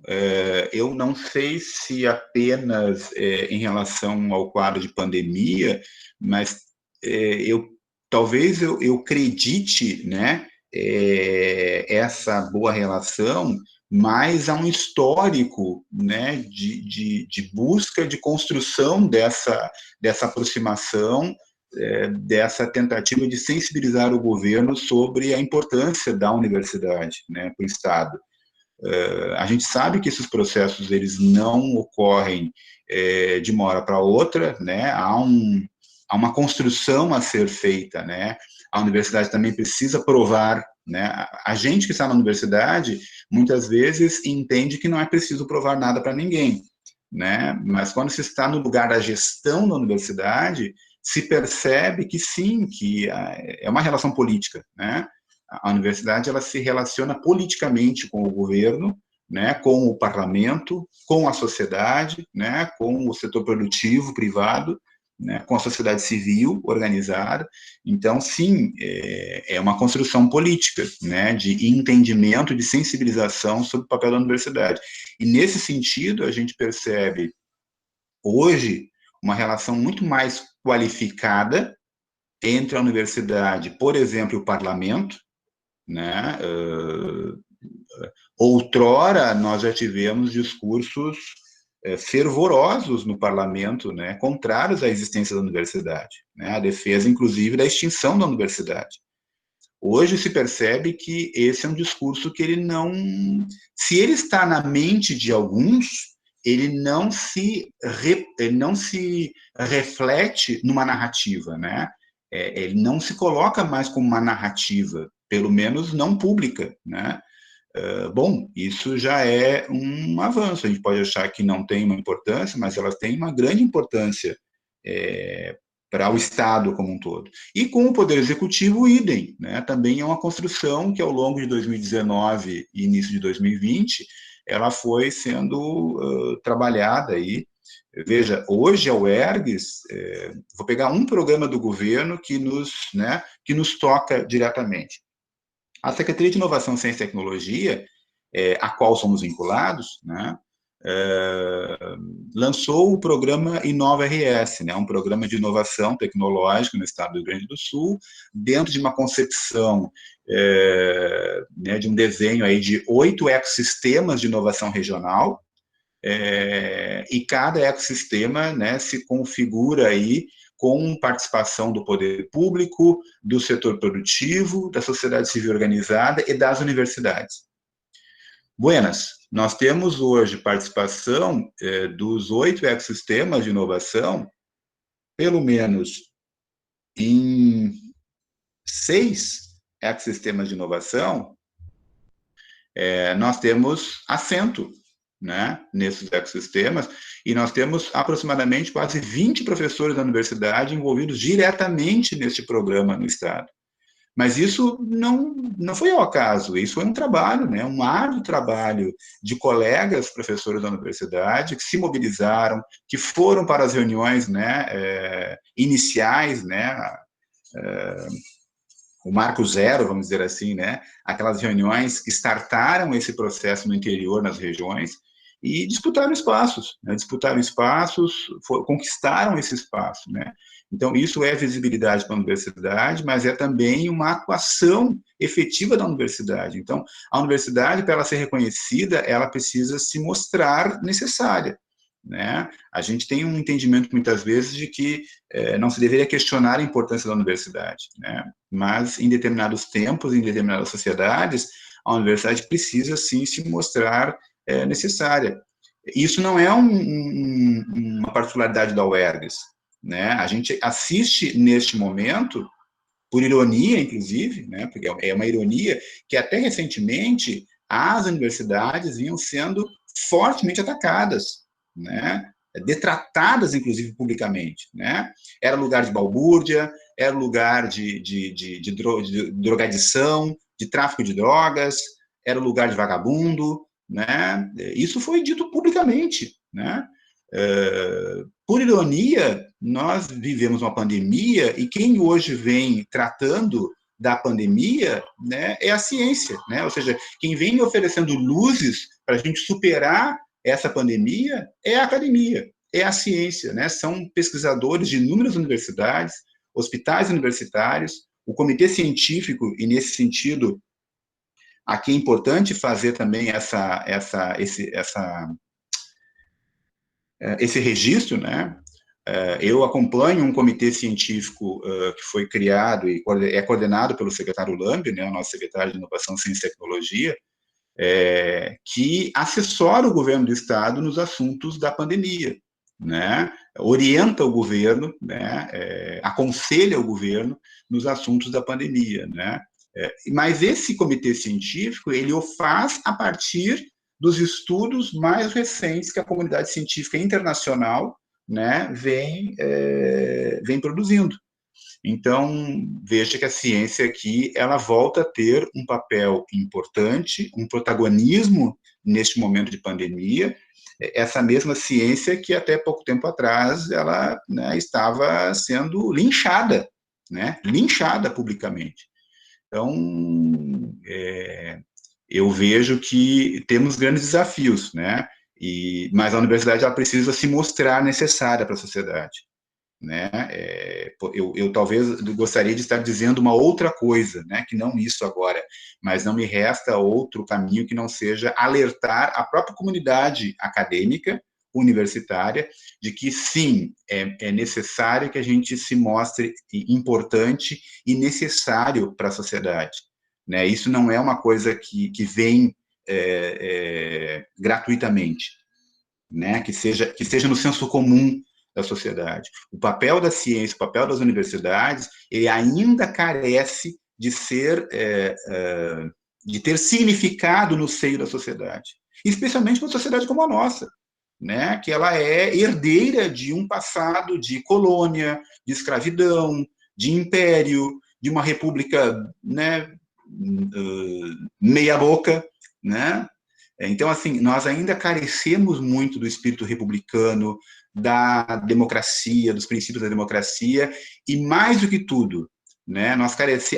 Eu não sei se apenas em relação ao quadro de pandemia, mas talvez eu acredite, né, essa boa relação mais a um histórico, né, de busca, de construção dessa aproximação, dessa tentativa de sensibilizar o governo sobre a importância da universidade, né, para o Estado. A gente sabe que esses processos eles não ocorrem de uma hora para outra, né? Há uma construção a ser feita, né? A universidade também precisa provar, né? A gente que está na universidade muitas vezes entende que não é preciso provar nada para ninguém, né? Mas quando se está no lugar da gestão da universidade, se percebe que sim, que é uma relação política, né? A universidade ela se relaciona politicamente com o governo, né, com o parlamento, com a sociedade, né, com o setor produtivo privado, né, com a sociedade civil organizada. Então, sim, é uma construção política, né, de entendimento, de sensibilização sobre o papel da universidade. E, nesse sentido, a gente percebe, hoje, uma relação muito mais qualificada entre a universidade, por exemplo, e o parlamento, né? Outrora, nós já tivemos discursos fervorosos no parlamento, né, contrários à existência da universidade, né, a defesa, inclusive, da extinção da universidade. Hoje se percebe que esse é um discurso que ele não... Se ele está na mente de alguns, ele não se reflete numa narrativa, né? Ele não se coloca mais como uma narrativa, pelo menos não pública, né? Bom, isso já é um avanço. A gente pode achar que não tem uma importância, mas ela tem uma grande importância para o Estado como um todo. E com o Poder Executivo, idem, né? Também é uma construção que, ao longo de 2019 e início de 2020, ela foi sendo trabalhada aí. Veja, hoje a UERGS, vou pegar um programa do governo que nos toca diretamente. A Secretaria de Inovação, Ciência e Tecnologia, a qual somos vinculados, né, lançou o programa Inova RS, né, um programa de inovação tecnológica no estado do Rio Grande do Sul, dentro de uma concepção né, de um desenho aí de 8 ecossistemas de inovação regional, e cada ecossistema, né, se configura aí com participação do poder público, do setor produtivo, da sociedade civil organizada e das universidades. Buenas, nós temos hoje participação dos 8 ecossistemas de inovação, pelo menos em 6 ecossistemas de inovação, nós temos assento, né, nesses ecossistemas, e nós temos aproximadamente quase 20 professores da universidade envolvidos diretamente neste programa no Estado. Mas isso não foi ao acaso, isso foi um trabalho, né, um árduo trabalho de colegas professores da universidade que se mobilizaram, que foram para as reuniões, né, iniciais, né, o marco zero, vamos dizer assim, né, aquelas reuniões que startaram esse processo no interior, nas regiões, e disputaram espaços, né, conquistaram esse espaço, né. Então, isso é visibilidade para a universidade, mas é também uma atuação efetiva da universidade. Então, a universidade, para ela ser reconhecida, ela precisa se mostrar necessária, né? A gente tem um entendimento, muitas vezes, de que não se deveria questionar a importância da universidade, né? Mas, em determinados tempos, em determinadas sociedades, a universidade precisa, sim, se mostrar necessária. Isso não é uma particularidade da UERGS, né? A gente assiste, neste momento, por ironia, inclusive, né? Porque é uma ironia, que até recentemente as universidades vinham sendo fortemente atacadas, né? Detratadas, inclusive, publicamente, né? Era lugar de balbúrdia, era lugar de drogadição, de tráfico de drogas, era lugar de vagabundo, né? Isso foi dito publicamente, né? Por ironia, nós vivemos uma pandemia e quem hoje vem tratando da pandemia, né, é a ciência, né? Ou seja, quem vem oferecendo luzes para a gente superar essa pandemia é a academia, é a ciência, né? São pesquisadores de inúmeras universidades, hospitais universitários, o comitê científico, e nesse sentido, aqui é importante fazer também esse registro, né? Eu acompanho um comitê científico que foi criado e é coordenado pelo secretário Lambi, né, o nosso secretário de Inovação, Ciência e Tecnologia, que assessora o governo do Estado nos assuntos da pandemia, né? Orienta o governo, né? Aconselha o governo nos assuntos da pandemia, né? Mas esse comitê científico, ele o faz a partir dos estudos mais recentes que a comunidade científica internacional, né, vem produzindo. Então, veja que a ciência aqui, ela volta a ter um papel importante, um protagonismo neste momento de pandemia, essa mesma ciência que até pouco tempo atrás ela, né, estava sendo linchada, né, linchada publicamente. Então, eu vejo que temos grandes desafios, né, mas a universidade ela precisa se mostrar necessária para a sociedade, né? Eu talvez gostaria de estar dizendo uma outra coisa, né? Que não isso agora, mas não me resta outro caminho que não seja alertar a própria comunidade acadêmica, universitária, de que sim, é necessário que a gente se mostre importante e necessário para a sociedade, né? Isso não é uma coisa que vem gratuitamente, né? Que seja no senso comum da sociedade. O papel da ciência, o papel das universidades, ele ainda carece de de ter significado no seio da sociedade, especialmente uma sociedade como a nossa, né? Que ela é herdeira de um passado de colônia, de escravidão, de império, de uma república, né? Meia boca, né? Então, assim, nós ainda carecemos muito do espírito republicano, da democracia, dos princípios da democracia, e mais do que tudo, né,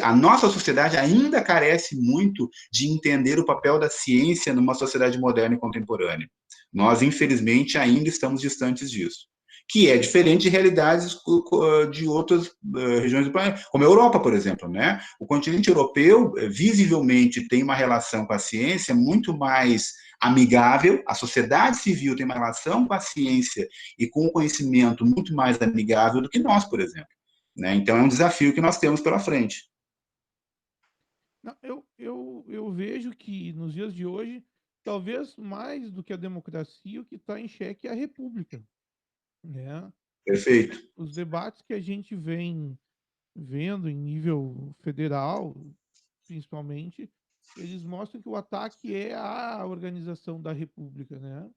a nossa sociedade ainda carece muito de entender o papel da ciência numa sociedade moderna e contemporânea. Nós, infelizmente, ainda estamos distantes disso, que é diferente de realidades de outras regiões do planeta, como a Europa, por exemplo, né? O continente europeu, visivelmente, tem uma relação com a ciência muito mais amigável, a sociedade civil tem uma relação com a ciência e com o conhecimento muito mais amigável do que nós, por exemplo, né? Então, é um desafio que nós temos pela frente. Não, eu vejo que nos dias de hoje, talvez mais do que a democracia, o que está em xeque é a república, né? Perfeito. Os debates que a gente vem vendo em nível federal, principalmente, eles mostram que o ataque é à organização da república, né?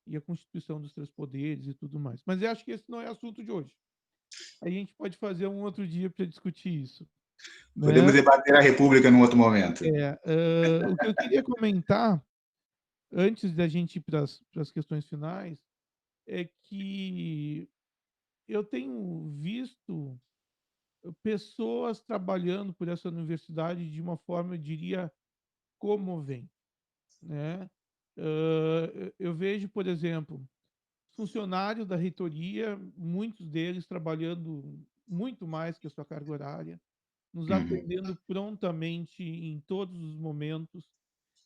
E a constituição dos três poderes e tudo mais. Mas eu acho que esse não é assunto de hoje. Aí a gente pode fazer um outro dia para discutir isso, Podemos né? debater a República num outro momento. O que eu queria comentar antes da gente ir para as questões finais é que eu tenho visto pessoas trabalhando por essa universidade de uma forma, eu diria, comovente, né? Eu vejo, por exemplo, funcionários da reitoria, muitos deles trabalhando muito mais que a sua carga horária, nos Uhum. atendendo prontamente em todos os momentos.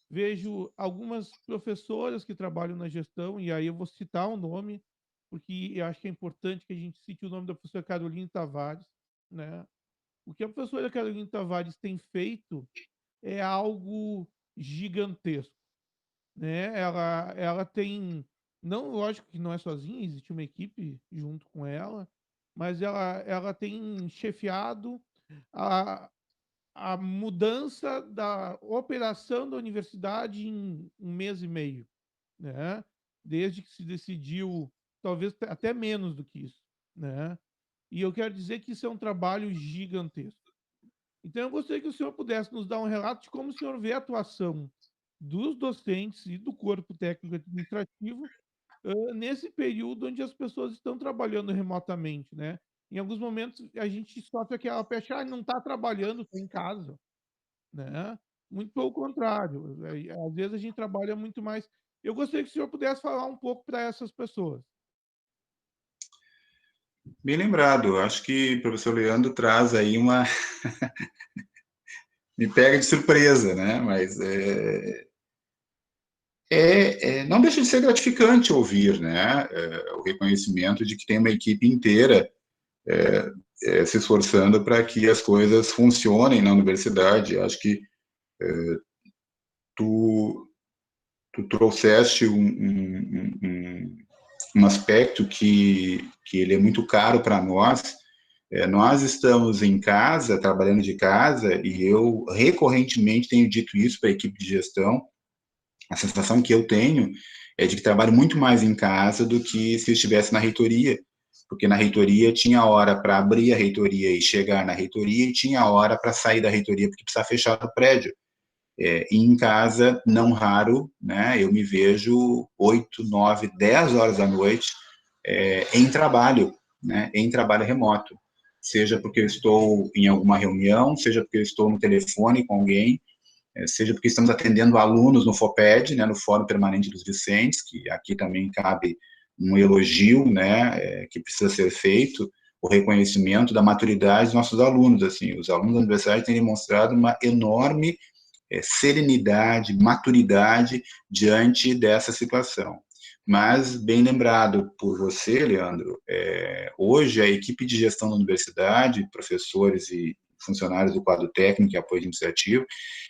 Vejo algumas professoras que trabalham na gestão, e aí eu vou citar o nome, porque eu acho que é importante que a gente cite o nome da professora Caroline Tavares, né? O que a professora Caroline Tavares tem feito é algo gigantesco, né? Ela tem, não, lógico que não é sozinha, existe uma equipe junto com ela, mas ela tem chefiado a, a mudança da operação da universidade em um mês e meio, né? Desde que se decidiu, talvez até menos do que isso, né? E eu quero dizer que isso é um trabalho gigantesco. Então, eu gostaria que o senhor pudesse nos dar um relato de como o senhor vê a atuação dos docentes e do corpo técnico administrativo nesse período onde as pessoas estão trabalhando remotamente, né? Em alguns momentos a gente sofre aquela pecha, não está trabalhando, está em casa, né? Muito pelo contrário, às vezes a gente trabalha muito mais. Eu gostaria que o senhor pudesse falar um pouco para essas pessoas. Bem lembrado, acho que o professor Leandro traz aí uma. Me pega de surpresa, né? Mas não deixa de ser gratificante ouvir, né? O reconhecimento de que tem uma equipe inteira se esforçando para que as coisas funcionem na universidade. Acho que tu tu trouxeste um aspecto que ele é muito caro para nós. Nós estamos em casa, trabalhando de casa, e eu recorrentemente tenho dito isso para a equipe de gestão. A sensação que eu tenho é de que trabalho muito mais em casa do que se eu estivesse na reitoria, porque na reitoria tinha hora para abrir a reitoria e chegar na reitoria, e tinha hora para sair da reitoria porque precisava fechar o prédio. E em casa, não raro, né, eu me vejo 8, 9, 10 horas da noite em trabalho, né, em trabalho remoto. Seja porque eu estou em alguma reunião, seja porque eu estou no telefone com alguém, seja porque estamos atendendo alunos no FOPED, né, no Fórum Permanente dos Discentes, que aqui também cabe um elogio, né, que precisa ser feito, o reconhecimento da maturidade dos nossos alunos. Assim, os alunos da universidade têm demonstrado uma enorme serenidade, maturidade diante dessa situação. Mas, bem lembrado por você, Leandro, hoje a equipe de gestão da universidade, professores e funcionários do quadro técnico e apoio administrativo,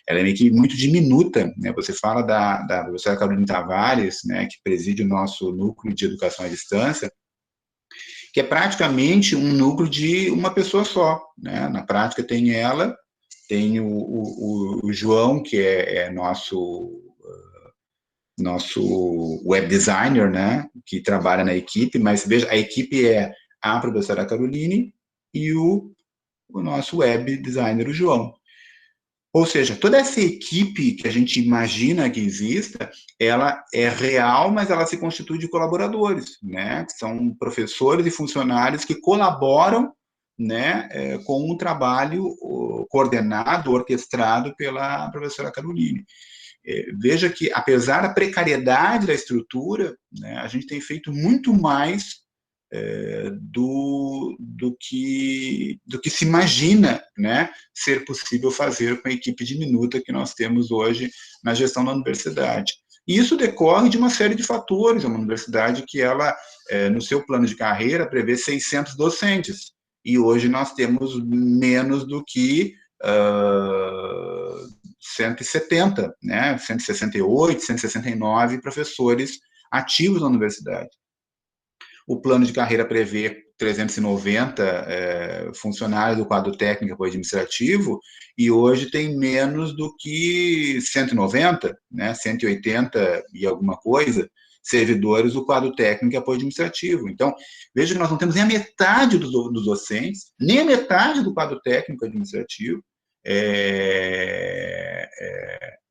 ela é uma equipe muito diminuta, né? Você fala da professora Carolina Tavares, né, que preside o nosso núcleo de educação à distância, que é praticamente um núcleo de uma pessoa só, né? Na prática tem ela, tem o João, que é nosso web designer, né, que trabalha na equipe, mas veja, a equipe é a professora Caroline e o nosso web designer, o João. Ou seja, toda essa equipe que a gente imagina que exista, ela é real, mas ela se constitui de colaboradores, né? São professores e funcionários que colaboram, né, com um trabalho coordenado, orquestrado pela professora Caroline. Veja que, apesar da precariedade da estrutura, né, a gente tem feito muito mais do que se imagina, né, ser possível fazer com a equipe diminuta que nós temos hoje na gestão da universidade. E isso decorre de uma série de fatores. É uma universidade que ela, no seu plano de carreira, prevê 600 docentes, e hoje nós temos menos do que 170, né, 168, 169 professores ativos na universidade. O plano de carreira prevê 390 funcionários do quadro técnico e administrativo, e hoje tem menos do que 190, né, 180 e alguma coisa, servidores do quadro técnico e apoio administrativo. Então, veja que nós não temos nem a metade dos docentes, nem a metade do quadro técnico e administrativo,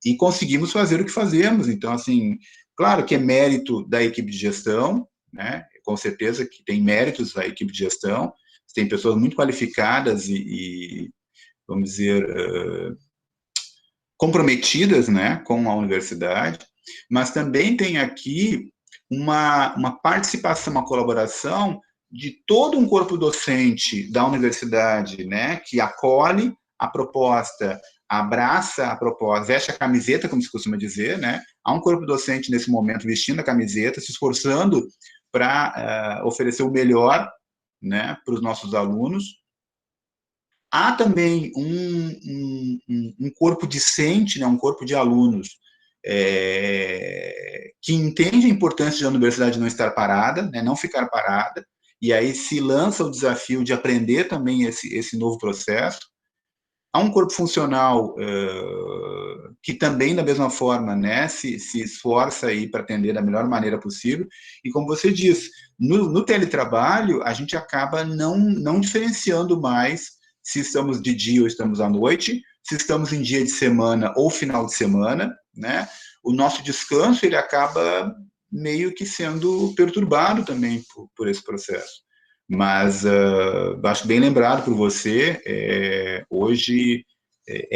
e conseguimos fazer o que fazemos. Então, assim, claro que é mérito da equipe de gestão, né, com certeza que tem méritos a equipe de gestão, tem pessoas muito qualificadas e vamos dizer, comprometidas, né, com a universidade, mas também tem aqui uma participação, uma colaboração de todo um corpo docente da universidade, né, que acolhe a proposta, abraça a proposta, veste a camiseta, como se costuma dizer, né, há um corpo docente nesse momento vestindo a camiseta, se esforçando para oferecer o melhor, né, para os nossos alunos. Há também um corpo discente, né, um corpo de alunos que entende a importância da universidade não estar parada, né, não ficar parada, e aí se lança o desafio de aprender também esse novo processo. Há um corpo funcional que também, da mesma forma, né, se esforça aí para atender da melhor maneira possível. E como você diz, no teletrabalho, a gente acaba não diferenciando mais se estamos de dia ou estamos à noite, se estamos em dia de semana ou final de semana, né? O nosso descanso, ele acaba meio que sendo perturbado também por esse processo. Mas acho bem lembrado por você, hoje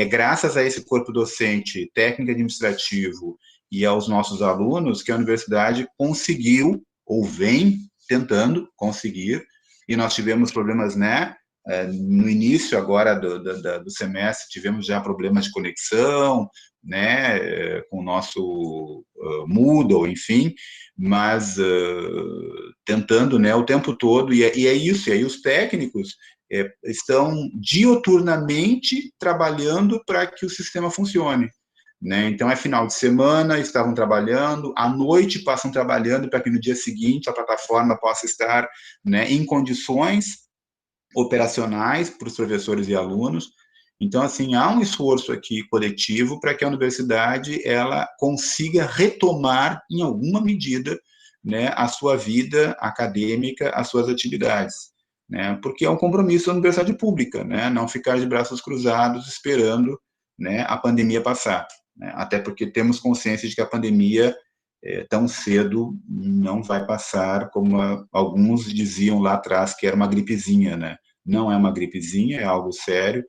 graças a esse corpo docente, técnico administrativo e aos nossos alunos que a universidade conseguiu, ou vem tentando conseguir, e nós tivemos problemas, né, no início agora do semestre, tivemos já problemas de conexão, né, com o nosso Moodle, enfim, mas tentando, né, o tempo todo, e é isso, e aí os técnicos estão dioturnamente trabalhando para que o sistema funcione. né? Então, é final de semana, estavam trabalhando, à noite passam trabalhando para que no dia seguinte a plataforma possa estar, né, em condições operacionais para os professores e alunos. Então, assim, há um esforço aqui coletivo para que a universidade ela consiga retomar, em alguma medida, né, a sua vida acadêmica, as suas atividades, né, porque é um compromisso da universidade pública, né, não ficar de braços cruzados esperando, né, a pandemia passar, né, até porque temos consciência de que a pandemia tão cedo não vai passar, como alguns diziam lá atrás que era uma gripezinha, né? Não é uma gripezinha, é algo sério,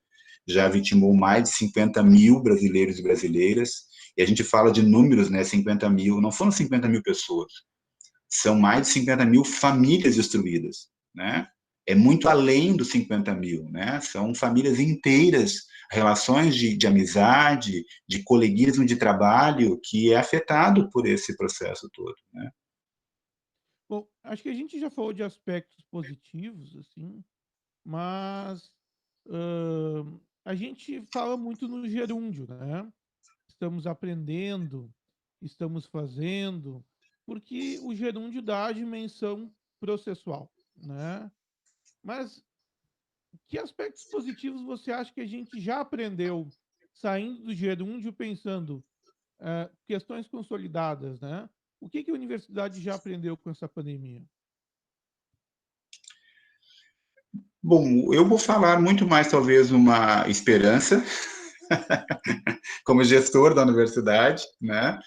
já vitimou mais de 50 mil brasileiros e brasileiras, e a gente fala de números, né, 50 mil, não foram 50 mil pessoas, são mais de 50 mil famílias destruídas, né? É muito além dos 50 mil, né? São famílias inteiras, relações de amizade, de coleguismo de trabalho, que é afetado por esse processo todo, né? Bom, acho que a gente já falou de aspectos positivos, assim, mas a gente fala muito no gerúndio, né? Estamos aprendendo, estamos fazendo, porque o gerúndio dá a dimensão processual, né? Mas que aspectos positivos você acha que a gente já aprendeu saindo do gerúndio pensando questões consolidadas, né? O que a universidade já aprendeu com essa pandemia? Bom, eu vou falar muito mais, talvez, uma esperança, como gestor da universidade, né?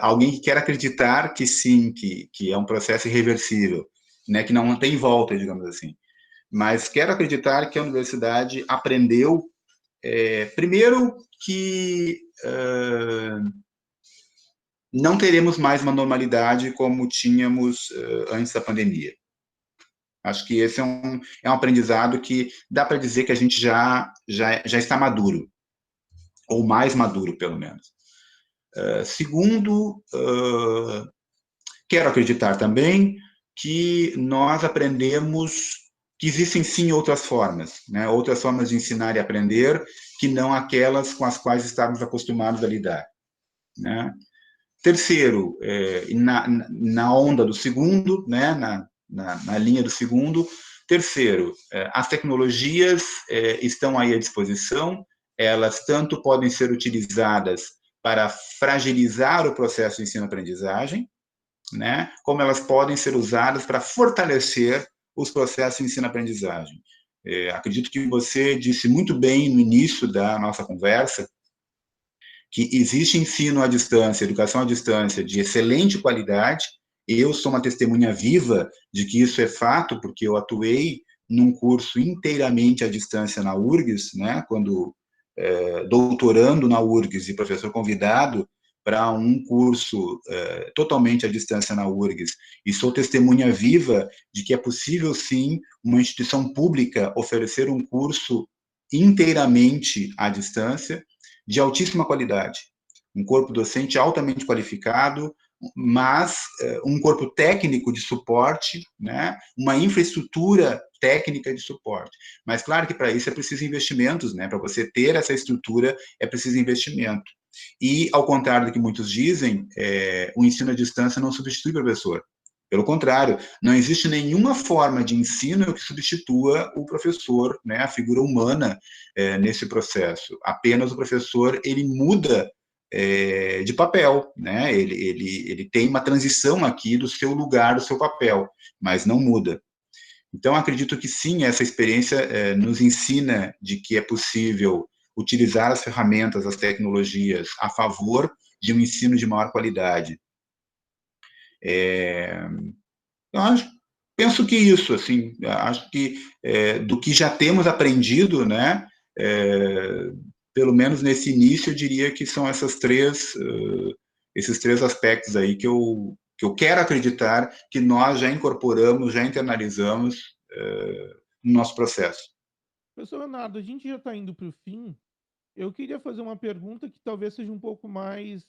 Alguém que quer acreditar que sim, que é um processo irreversível, né? Que não tem volta, digamos assim. Mas quero acreditar que a universidade aprendeu, primeiro, que não teremos mais uma normalidade como tínhamos antes da pandemia. Acho que esse é um aprendizado que dá para dizer que a gente já está maduro, ou mais maduro, pelo menos. Segundo, quero acreditar também que nós aprendemos que existem sim outras formas, né? Outras formas de ensinar e aprender que não aquelas com as quais estávamos acostumados a lidar, né? Terceiro, na onda do segundo, né? Na linha do segundo. Terceiro, as tecnologias estão aí à disposição, elas tanto podem ser utilizadas para fragilizar o processo de ensino-aprendizagem, né, como elas podem ser usadas para fortalecer os processos de ensino-aprendizagem. Acredito que você disse muito bem no início da nossa conversa que existe ensino à distância, educação à distância de excelente qualidade. Eu sou uma testemunha viva de que isso é fato, porque eu atuei num curso inteiramente à distância na URGS, né, quando doutorando na URGS e professor convidado para um curso totalmente à distância na URGS, e sou testemunha viva de que é possível, sim, uma instituição pública oferecer um curso inteiramente à distância, de altíssima qualidade. Um corpo docente altamente qualificado, mas um corpo técnico de suporte, né? Uma infraestrutura técnica de suporte. Mas claro que para isso é preciso investimentos, né? Para você ter essa estrutura é preciso investimento. E, ao contrário do que muitos dizem, o ensino à distância não substitui o professor. Pelo contrário, não existe nenhuma forma de ensino que substitua o professor, né, a figura humana nesse processo. Apenas o professor ele muda de papel, né? Ele tem uma transição aqui do seu lugar, do seu papel, mas não muda. Então, acredito que sim, essa experiência nos ensina de que é possível utilizar as ferramentas, as tecnologias a favor de um ensino de maior qualidade. Eu penso que isso, assim, acho que do que já temos aprendido, né, pelo menos nesse início, eu diria que são esses três aspectos aí que eu quero acreditar que nós já incorporamos, já internalizamos no nosso processo. Professor Leonardo, a gente já está indo para o fim. Eu queria fazer uma pergunta que talvez seja um pouco mais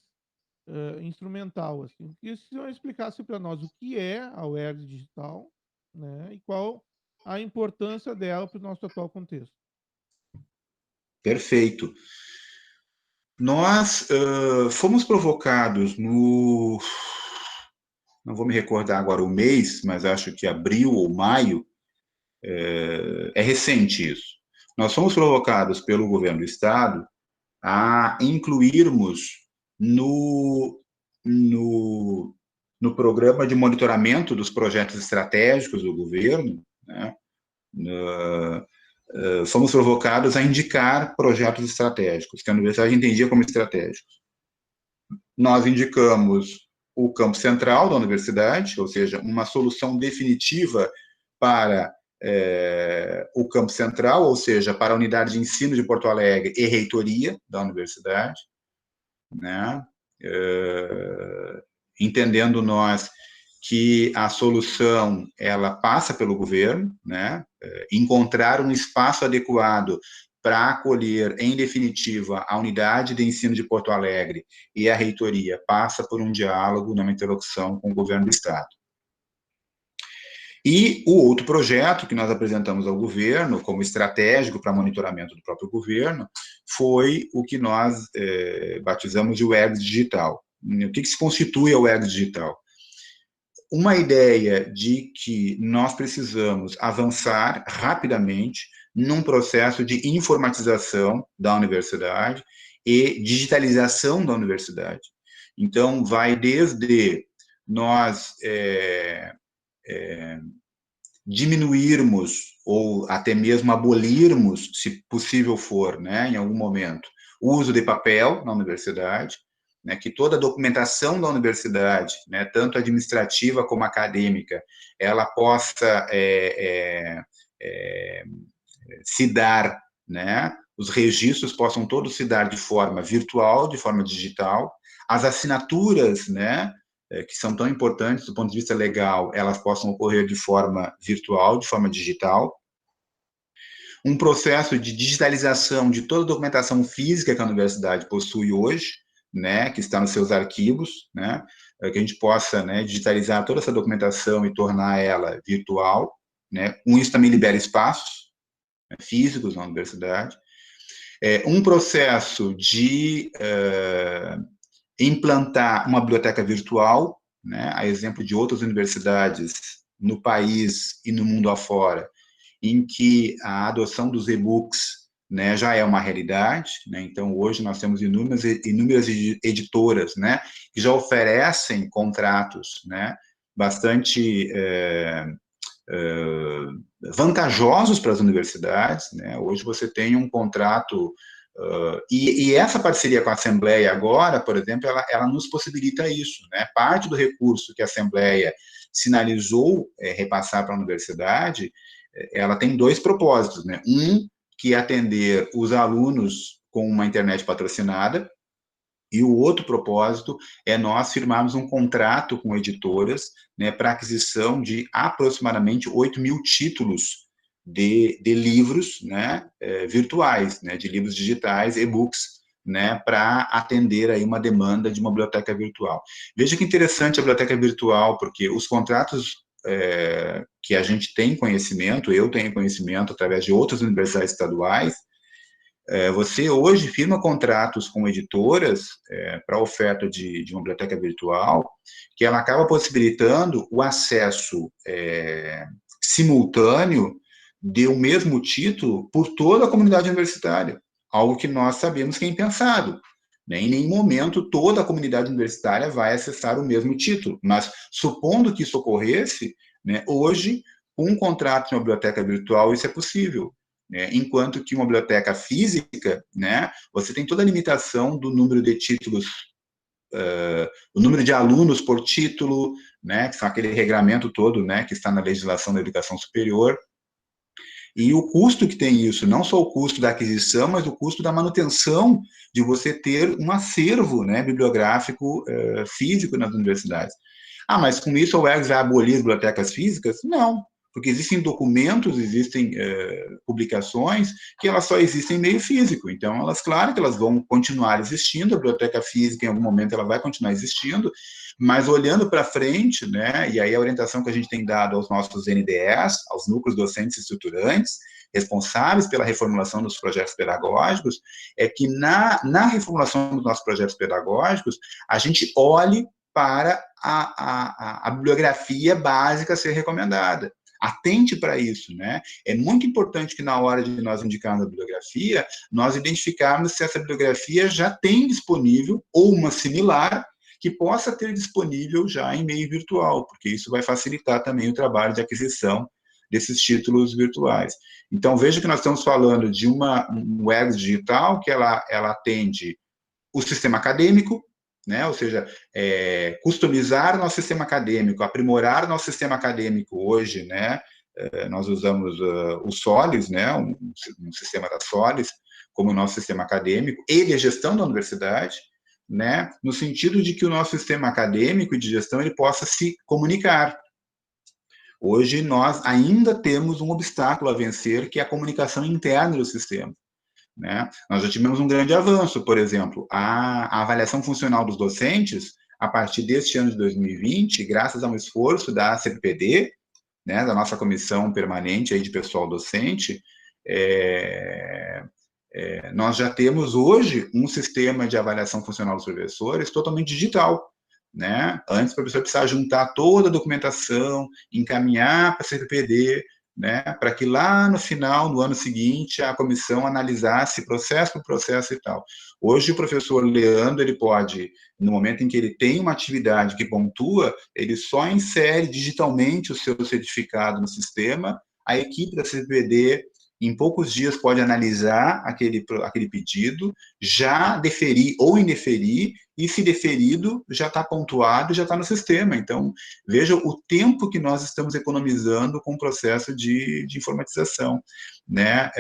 instrumental, assim. Que o senhor explicasse para nós o que é a UERJ digital, né, e qual a importância dela para o nosso atual contexto. Perfeito. Nós fomos provocados no... Não vou me recordar agora o mês, mas acho que abril ou maio, é recente isso. Nós fomos provocados pelo governo do Estado a incluirmos no, no, no programa de monitoramento dos projetos estratégicos do governo, né, fomos provocados a indicar projetos estratégicos, que a universidade entendia como estratégicos. Nós indicamos o campo central da universidade, ou seja, uma solução definitiva para o campo central, ou seja, para a unidade de ensino de Porto Alegre e reitoria da universidade, né? Entendendo nós que a solução ela passa pelo governo, né? Encontrar um espaço adequado para acolher, em definitiva, a unidade de ensino de Porto Alegre e a reitoria passa por um diálogo, numa interlocução com o governo do Estado. E o outro projeto que nós apresentamos ao governo, como estratégico para monitoramento do próprio governo, foi o que nós batizamos de UERGS Digital. O que se constitui a UERGS Digital? Uma ideia de que nós precisamos avançar rapidamente num processo de informatização da universidade e digitalização da universidade. Então, vai desde nós diminuirmos ou até mesmo abolirmos, se possível for, né, em algum momento, o uso de papel na universidade, né, que toda a documentação da universidade, né, tanto administrativa como acadêmica, ela possa se dar, né, os registros possam todos se dar de forma virtual, de forma digital, as assinaturas, né, que são tão importantes do ponto de vista legal, elas possam ocorrer de forma virtual, de forma digital. Um processo de digitalização de toda a documentação física que a universidade possui hoje, né, que está nos seus arquivos, né, que a gente possa, né, digitalizar toda essa documentação e tornar ela virtual, né, com isso também libera espaços, né, físicos na universidade. Um processo de implantar uma biblioteca virtual, né, a exemplo de outras universidades no país e no mundo afora, em que a adoção dos e-books, né, já é uma realidade, né? Então hoje nós temos inúmeras editoras, né, que já oferecem contratos, né, bastante vantajosos para as universidades, né? Hoje você tem um contrato e essa parceria com a Assembleia agora, por exemplo, ela nos possibilita isso, né? Parte do recurso que a Assembleia sinalizou repassar para a universidade, ela tem dois propósitos, né? Um, que é atender os alunos com uma internet patrocinada, e o outro propósito é nós firmarmos um contrato com editoras, né, para aquisição de aproximadamente 8.000 títulos de livros, né, virtuais, né, de livros digitais, e-books, né, para atender aí uma demanda de uma biblioteca virtual. Veja que interessante a biblioteca virtual, porque os contratos que a gente tem conhecimento, eu tenho conhecimento através de outras universidades estaduais, você hoje firma contratos com editoras para oferta de uma biblioteca virtual, que ela acaba possibilitando o acesso simultâneo de um mesmo título por toda a comunidade universitária, algo que nós sabemos que é impensado. Né? Em nenhum momento toda a comunidade universitária vai acessar o mesmo título, mas supondo que isso ocorresse, né, hoje, com um contrato de uma biblioteca virtual, isso é possível. Né? Enquanto que uma biblioteca física, né, você tem toda a limitação do número de títulos, o número de alunos por título, né, que são aquele regramento todo, né, que está na legislação da educação superior, e o custo que tem isso, não só o custo da aquisição, mas o custo da manutenção de você ter um acervo, né, bibliográfico físico nas universidades. Ah, mas com isso o UERGS vai abolir as bibliotecas físicas? Não, porque existem documentos, existem publicações que elas só existem em meio físico, então elas, claro que elas vão continuar existindo, a biblioteca física em algum momento ela vai continuar existindo, mas olhando para frente, né, e aí a orientação que a gente tem dado aos nossos NDEs, aos núcleos docentes estruturantes, responsáveis pela reformulação dos projetos pedagógicos, é que na reformulação dos nossos projetos pedagógicos, a gente olhe para a bibliografia básica a ser recomendada. Atente para isso, né? É muito importante que na hora de nós indicarmos a bibliografia, nós identificarmos se essa bibliografia já tem disponível, ou uma similar, que possa ter disponível já em meio virtual, porque isso vai facilitar também o trabalho de aquisição desses títulos virtuais. Então, veja que nós estamos falando de um UERGS digital, que ela atende o sistema acadêmico, né? Ou seja, customizar nosso sistema acadêmico, aprimorar nosso sistema acadêmico hoje, né? Nós usamos o SOLIS, né? um sistema da SOLIS, como o nosso sistema acadêmico, ele é gestão da universidade, né? No sentido de que o nosso sistema acadêmico e de gestão ele possa se comunicar. Hoje, nós ainda temos um obstáculo a vencer, que é a comunicação interna do sistema, né? Nós já tivemos um grande avanço, por exemplo, a avaliação funcional dos docentes, a partir deste ano de 2020, graças a um esforço da CPPD, né, da nossa comissão permanente aí de pessoal docente, nós já temos hoje um sistema de avaliação funcional dos professores totalmente digital, né? Antes o professor precisava juntar toda a documentação, encaminhar para a CPPD, né? Para que lá no final, no ano seguinte, a comissão analisasse processo por processo e tal. Hoje o professor Leandro, ele pode, no momento em que ele tem uma atividade que pontua, ele só insere digitalmente o seu certificado no sistema, a equipe da CPPD em poucos dias pode analisar aquele pedido, já deferir ou indeferir, e se deferido, já está pontuado, já está no sistema. Então, veja o tempo que nós estamos economizando com o processo de informatização, né?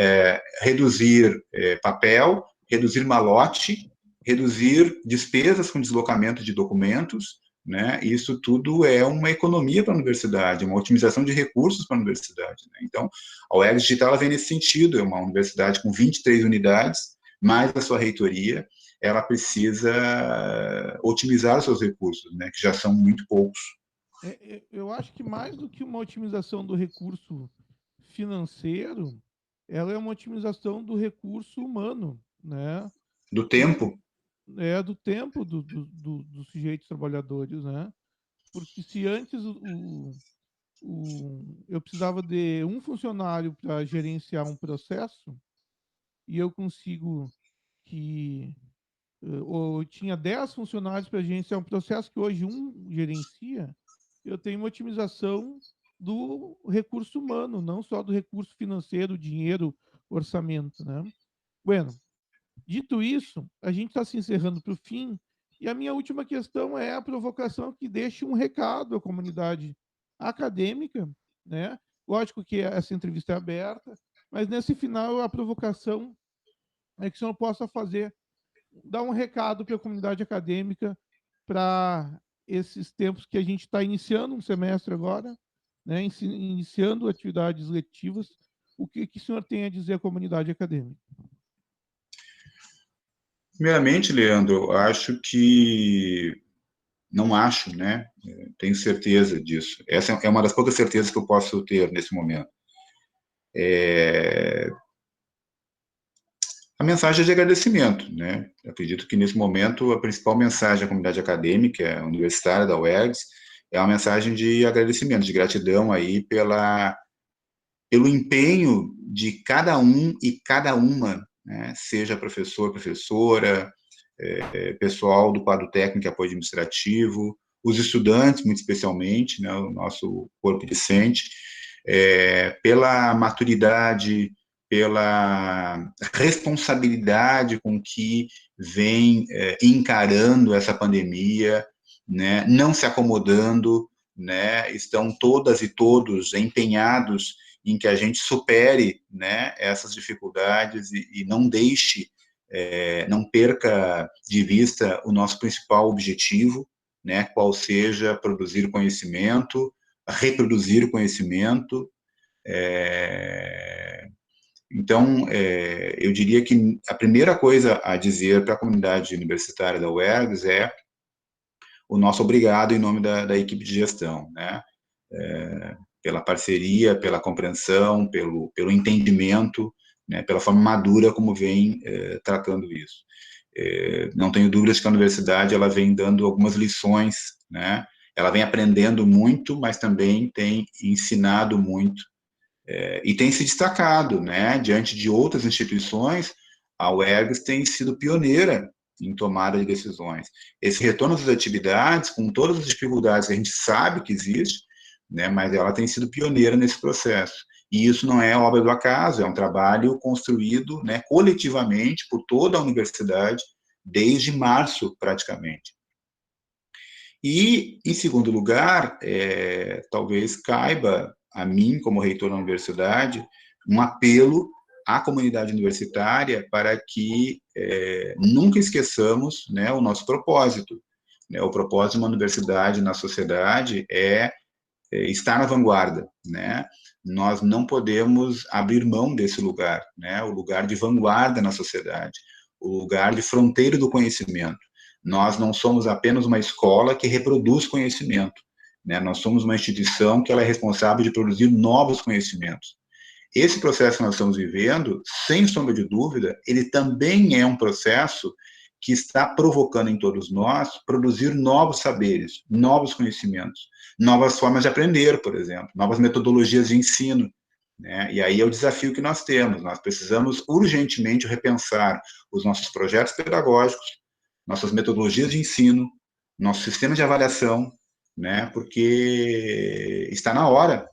Reduzir papel, reduzir malote, reduzir despesas com deslocamento de documentos, né? Isso tudo é uma economia para a universidade, uma otimização de recursos para a universidade, né? Então, a UERGS Digital ela vem nesse sentido, é uma universidade com 23 unidades, mais a sua reitoria, ela precisa otimizar os seus recursos, né? Que já são muito poucos. Eu acho que mais do que uma otimização do recurso financeiro, ela é uma otimização do recurso humano, né? Do Porque tempo. do tempo dos sujeitos trabalhadores, né? Porque se antes eu precisava de um funcionário para gerenciar um processo e eu consigo que ou eu tinha 10 funcionários para gerenciar um processo que hoje um gerencia, eu tenho uma otimização do recurso humano, não só do recurso financeiro, dinheiro, orçamento, né? Bueno, dito isso, a gente está se encerrando para o fim, e a minha última questão é a provocação que deixe um recado à comunidade acadêmica, né? Lógico que essa entrevista é aberta, mas nesse final a provocação é que o senhor possa dar um recado para a comunidade acadêmica para esses tempos que a gente está iniciando um semestre agora, né? Iniciando atividades letivas. O que o senhor tem a dizer à comunidade acadêmica? Primeiramente, Leandro, acho que não acho, né? Tenho certeza disso. Essa é uma das poucas certezas que eu posso ter nesse momento. A mensagem é de agradecimento, né? Eu acredito que nesse momento a principal mensagem da comunidade acadêmica, universitária da UERGS, é uma mensagem de agradecimento, de gratidão aí pelo empenho de cada um e cada uma, né? Seja professor, professora, pessoal do quadro técnico e apoio administrativo, os estudantes, muito especialmente, né, o nosso corpo docente, pela maturidade, pela responsabilidade com que vem encarando essa pandemia, né, não se acomodando, né, estão todas e todos empenhados em que a gente supere, né, essas dificuldades e não deixe, não perca de vista o nosso principal objetivo, né, qual seja produzir conhecimento, reproduzir conhecimento, Então, eu diria que a primeira coisa a dizer para a comunidade universitária da UERGS é o nosso obrigado em nome da equipe de gestão, né? Pela parceria, pela compreensão, pelo entendimento, né, pela forma madura como vem tratando isso. Não tenho dúvidas que a universidade ela vem dando algumas lições, né? Ela vem aprendendo muito, mas também tem ensinado muito e tem se destacado, né? Diante de outras instituições, a UERGS tem sido pioneira em tomada de decisões. Esse retorno das atividades, com todas as dificuldades que a gente sabe que existe, né? Mas ela tem sido pioneira nesse processo. E isso não é obra do acaso, é um trabalho construído, né, coletivamente por toda a universidade desde março, praticamente. E, em segundo lugar, talvez caiba a mim, como reitor da universidade, um apelo à comunidade universitária para que nunca esqueçamos, né, o nosso propósito. Né, o propósito de uma universidade na sociedade é estar na vanguarda, né? Nós não podemos abrir mão desse lugar, né? O lugar de vanguarda na sociedade, o lugar de fronteira do conhecimento. Nós não somos apenas uma escola que reproduz conhecimento, né? Nós somos uma instituição que ela é responsável de produzir novos conhecimentos. Esse processo que nós estamos vivendo, sem sombra de dúvida, ele também é um processo que está provocando em todos nós produzir novos saberes, novos conhecimentos, novas formas de aprender, por exemplo, novas metodologias de ensino. Né? E aí é o desafio que nós temos. Nós precisamos urgentemente repensar os nossos projetos pedagógicos, nossas metodologias de ensino, nosso sistema de avaliação, né? Porque está na hora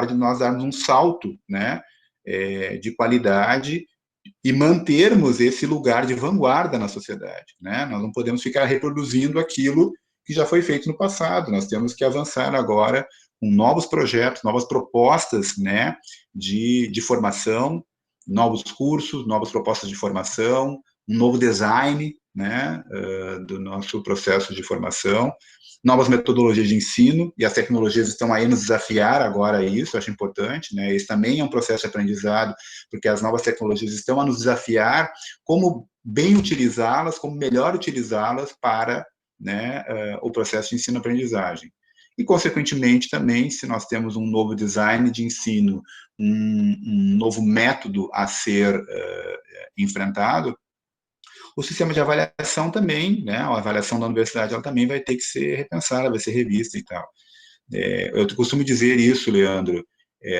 de nós darmos um salto, né? De qualidade e mantermos esse lugar de vanguarda na sociedade, né? Nós não podemos ficar reproduzindo aquilo que já foi feito no passado. Nós temos que avançar agora com novos projetos, novas propostas, né? De formação, novos cursos, novas propostas de formação, um novo design, né? Do nosso processo de formação, novas metodologias de ensino, e as tecnologias estão aí nos desafiar agora a isso, acho importante, né? Esse também é um processo de aprendizado, porque as novas tecnologias estão a nos desafiar como bem utilizá-las, como melhor utilizá-las para, né, o processo de ensino-aprendizagem. E, consequentemente, também, se nós temos um novo design de ensino, um novo método a ser enfrentado, o sistema de avaliação também, né, a avaliação da universidade, ela também vai ter que ser repensada, vai ser revista e tal. Eu costumo dizer isso, Leandro,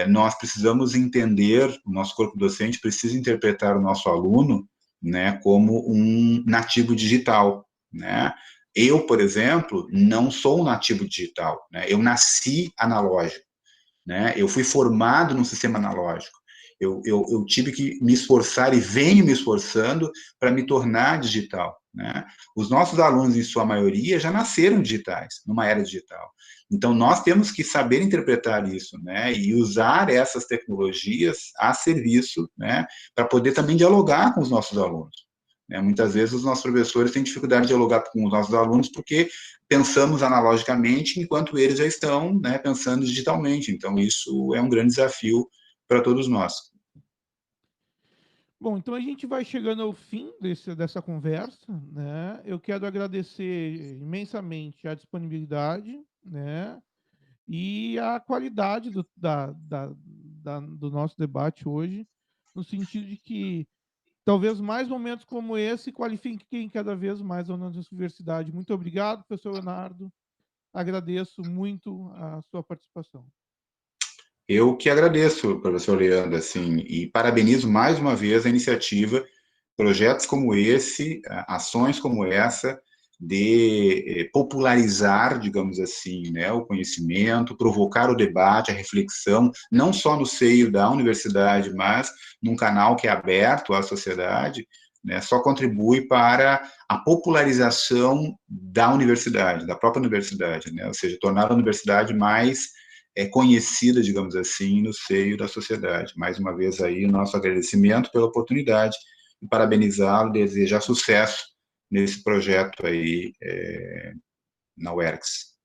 nós precisamos entender, o nosso corpo docente precisa interpretar o nosso aluno, né, como um nativo digital, né? Eu, por exemplo, não sou um nativo digital, né? Eu nasci analógico, né? Eu fui formado num sistema analógico. Eu tive que me esforçar e venho me esforçando para me tornar digital, né? Os nossos alunos, em sua maioria, já nasceram digitais, numa era digital. Então, nós temos que saber interpretar isso, né? E usar essas tecnologias a serviço, né? Para poder também dialogar com os nossos alunos. Né? Muitas vezes, os nossos professores têm dificuldade de dialogar com os nossos alunos porque pensamos analogicamente, enquanto eles já estão, né, pensando digitalmente. Então, isso é um grande desafio para todos nós. Bom, então a gente vai chegando ao fim dessa conversa, né? Eu quero agradecer imensamente a disponibilidade, né? E a qualidade do nosso debate hoje, no sentido de que talvez mais momentos como esse qualifiquem cada vez mais a nossa universidade. Muito obrigado, professor Leonardo. Agradeço muito a sua participação. Eu que agradeço, professor Leandro, assim, e parabenizo mais uma vez a iniciativa, projetos como esse, ações como essa, de popularizar, digamos assim, né, o conhecimento, provocar o debate, a reflexão, não só no seio da universidade, mas num canal que é aberto à sociedade, né, só contribui para a popularização da universidade, da própria universidade, né, ou seja, tornar a universidade mais conhecida, digamos assim, no seio da sociedade. Mais uma vez aí, o nosso agradecimento pela oportunidade e parabenizá-lo, desejar sucesso nesse projeto aí na UERGS.